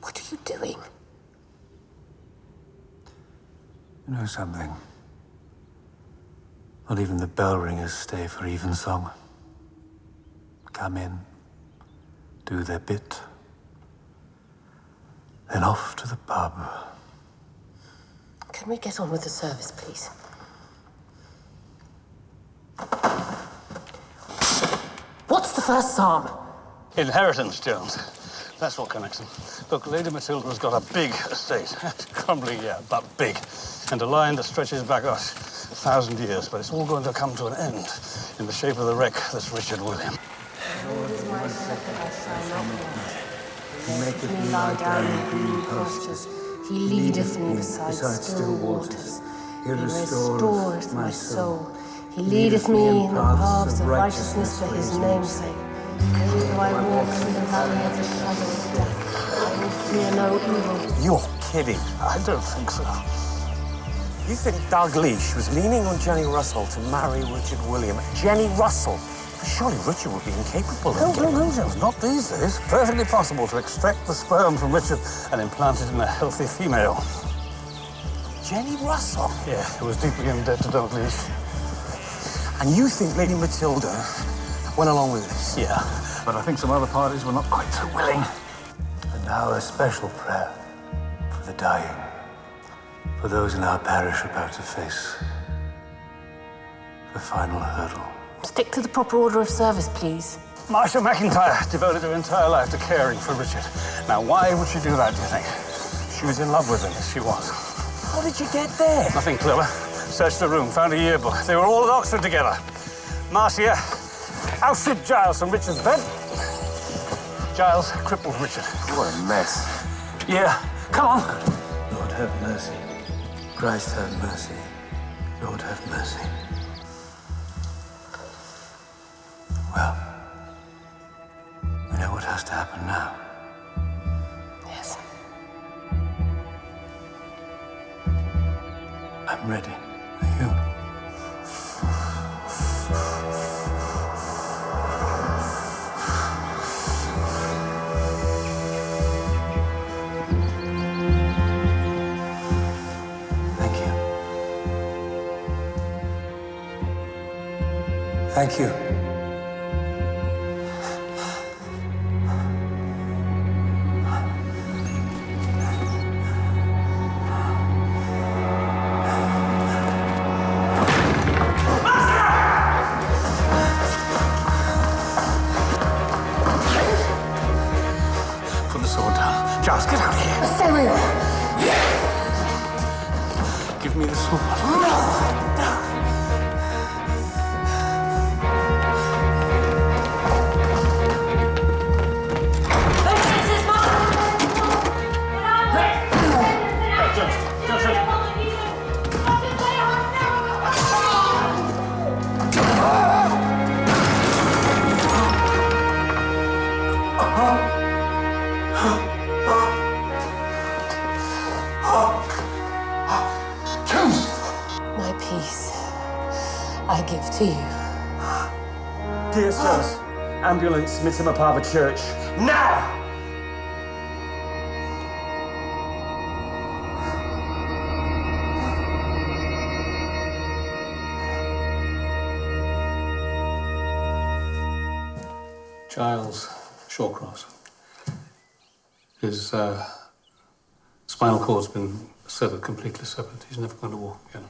What are you doing? You know something? Not even the bell ringers stay for evensong. Come in, do their bit, then off to the pub. Can we get on with the service, please? What's the first psalm? Inheritance, Jones. That's what connects them. Look, Lady Matilda's got a big estate. Crumbly, yeah, but big. And a line that stretches back 1,000 years. But it's all going to come to an end in the shape of the wreck that's Richard William. He maketh me lie down in green pastures. He leadeth me beside still waters. He restoreth my soul. He leadeth me in the paths of righteousness for his name's sake. Though I walk through the valley of the shadow of death, I will fear no evil. You're kidding. I don't think so. You think Dalgleish was leaning on Jenny Russell to marry Richard William? Jenny Russell? Surely Richard would be incapable of getting... No, Jones, not these days. Perfectly possible to extract the sperm from Richard and implant it in a healthy female. Jenny Russell? Yeah, who was deeply indebted to Dalgleish. And you think Lady Matilda went along with this? Yeah, but I think some other parties were not quite so willing. And now a special prayer for the dying, for those in our parish about to face the final hurdle. Stick to the proper order of service, please. Marcia McIntyre devoted her entire life to caring for Richard. Now, why would she do that, do you think? She was in love with him, yes, she was. How did you get there? Nothing clever. Searched the room, found a yearbook. They were all at Oxford together. Marcia ousted Giles from Richard's bed. Giles crippled Richard. What a mess. Yeah, come on. Lord have mercy. Christ have mercy. Lord have mercy. Well, we know what has to happen now. Yes. I'm ready. Are you? Thank you. Put the sword down. Giles, get out of here. Stay where you are. Give me the sword. My peace, I give to you. Dear sirs, ambulance, Midsomer Church. Now! Giles Shawcross. His spinal cord's been severed, completely severed. He's never going to walk again.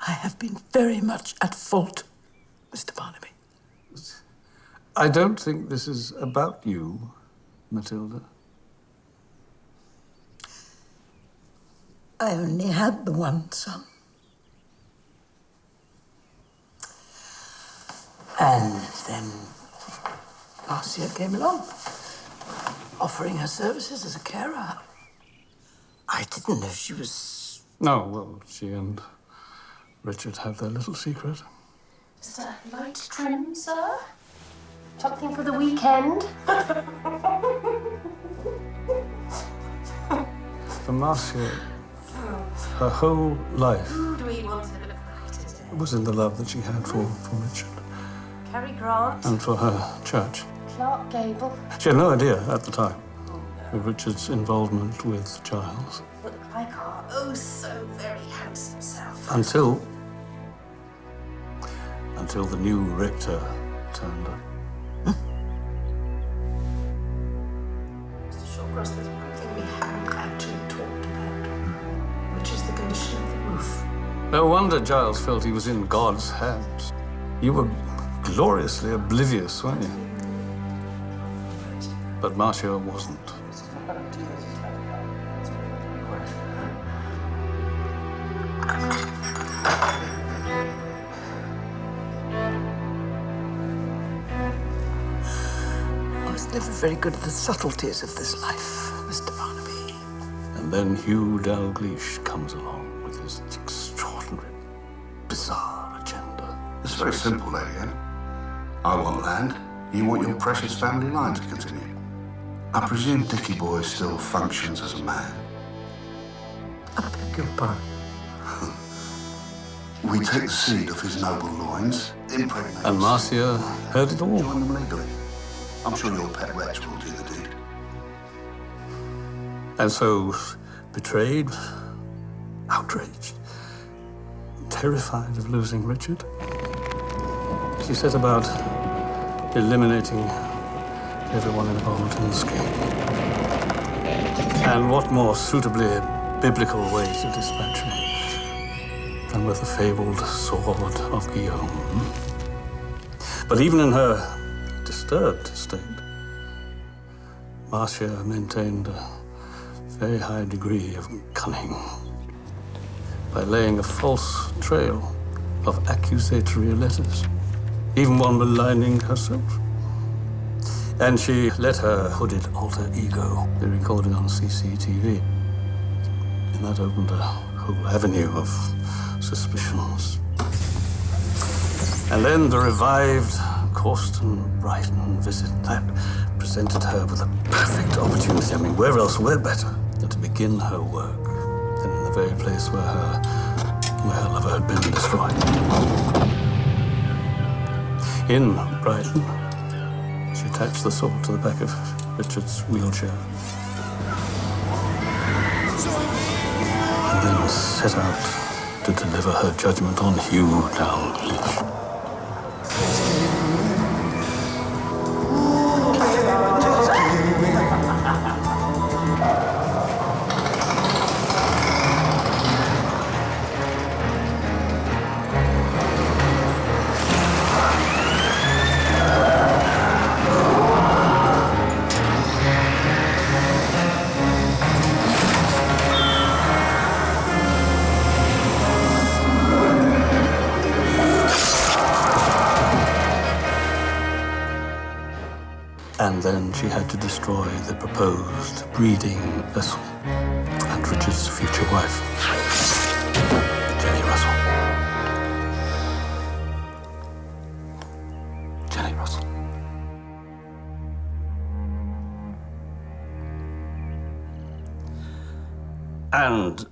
I have been very much at fault, Mr. Barnaby. I don't think this is about you, Matilda. I only had the one son. And then Marcia came along, offering her services as a carer. I didn't know she was... No, well, she and Richard had their little secret. Just a light trim, sir? Something for the weekend? For Marcia, her whole life Who do we want to look like today? was in the love that she had for Richard Cary Grant? and for her church. Clark Gable? She had no idea at the time of Richard's involvement with Giles Look like our oh so very handsome self. until the new rector turned up. Mr. Shawcross, there's one thing we haven't actually talked about, which is the condition of the roof. No wonder Giles felt he was in God's hands. You were gloriously oblivious, weren't you? But Marcia wasn't. I was never very good at the subtleties of this life, Mr. Barnaby. And then Hugh Dalgleish comes along with his extraordinary, bizarre agenda. It's very simple, Lady Anne. I want land. You want your precious family line to continue. I presume Dickie Boy still functions as a man. I beg your pardon. We take the seed of his noble loins, impregnate And Marcia heard it all. join them legally. I'm sure your pet wretch will do the deed. And so, betrayed, outraged, terrified of losing Richard, she set about eliminating everyone involved in the scheme. And what more suitably biblical way to dispatch him than with the fabled sword of Guillaume? But even in her disturbed state, Marcia maintained a very high degree of cunning by laying a false trail of accusatory letters, even one maligning herself. And she let her hooded alter ego be recorded on CCTV. And that opened a whole avenue of suspicions. And then the revived Corsten-Brighton visit, that presented her with a perfect opportunity. I mean, where better than to begin her work than in the very place where her lover had been destroyed. In Brighton, she attached the sword to the back of Richard's wheelchair. And then set out to deliver her judgment on Hugh Dalgleish. then she had to destroy the proposed breeding vessel and Richard's future wife, Jenny Russell. Jenny Russell. And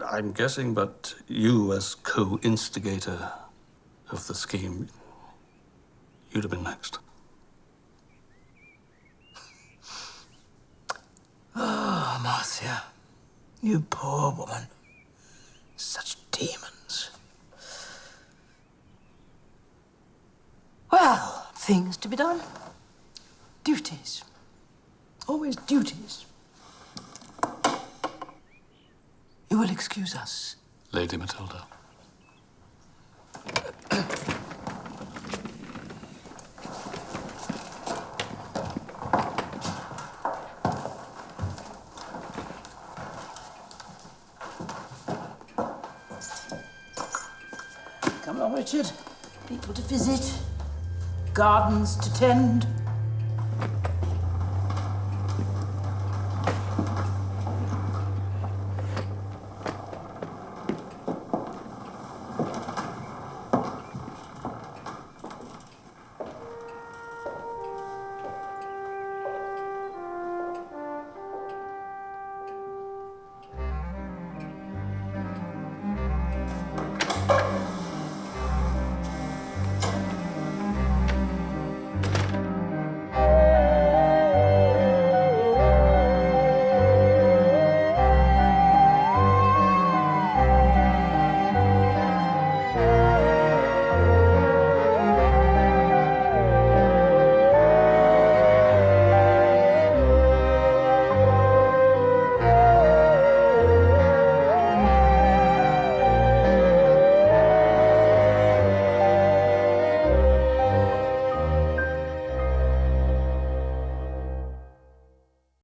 I'm guessing, but you as co-instigator of the scheme, you'd have been next. Oh, Marcia, you poor woman. Such demons. Well, things to be done. Duties. Always duties. You will excuse us. Lady Matilda. Come on, Richard. People to visit, gardens to tend.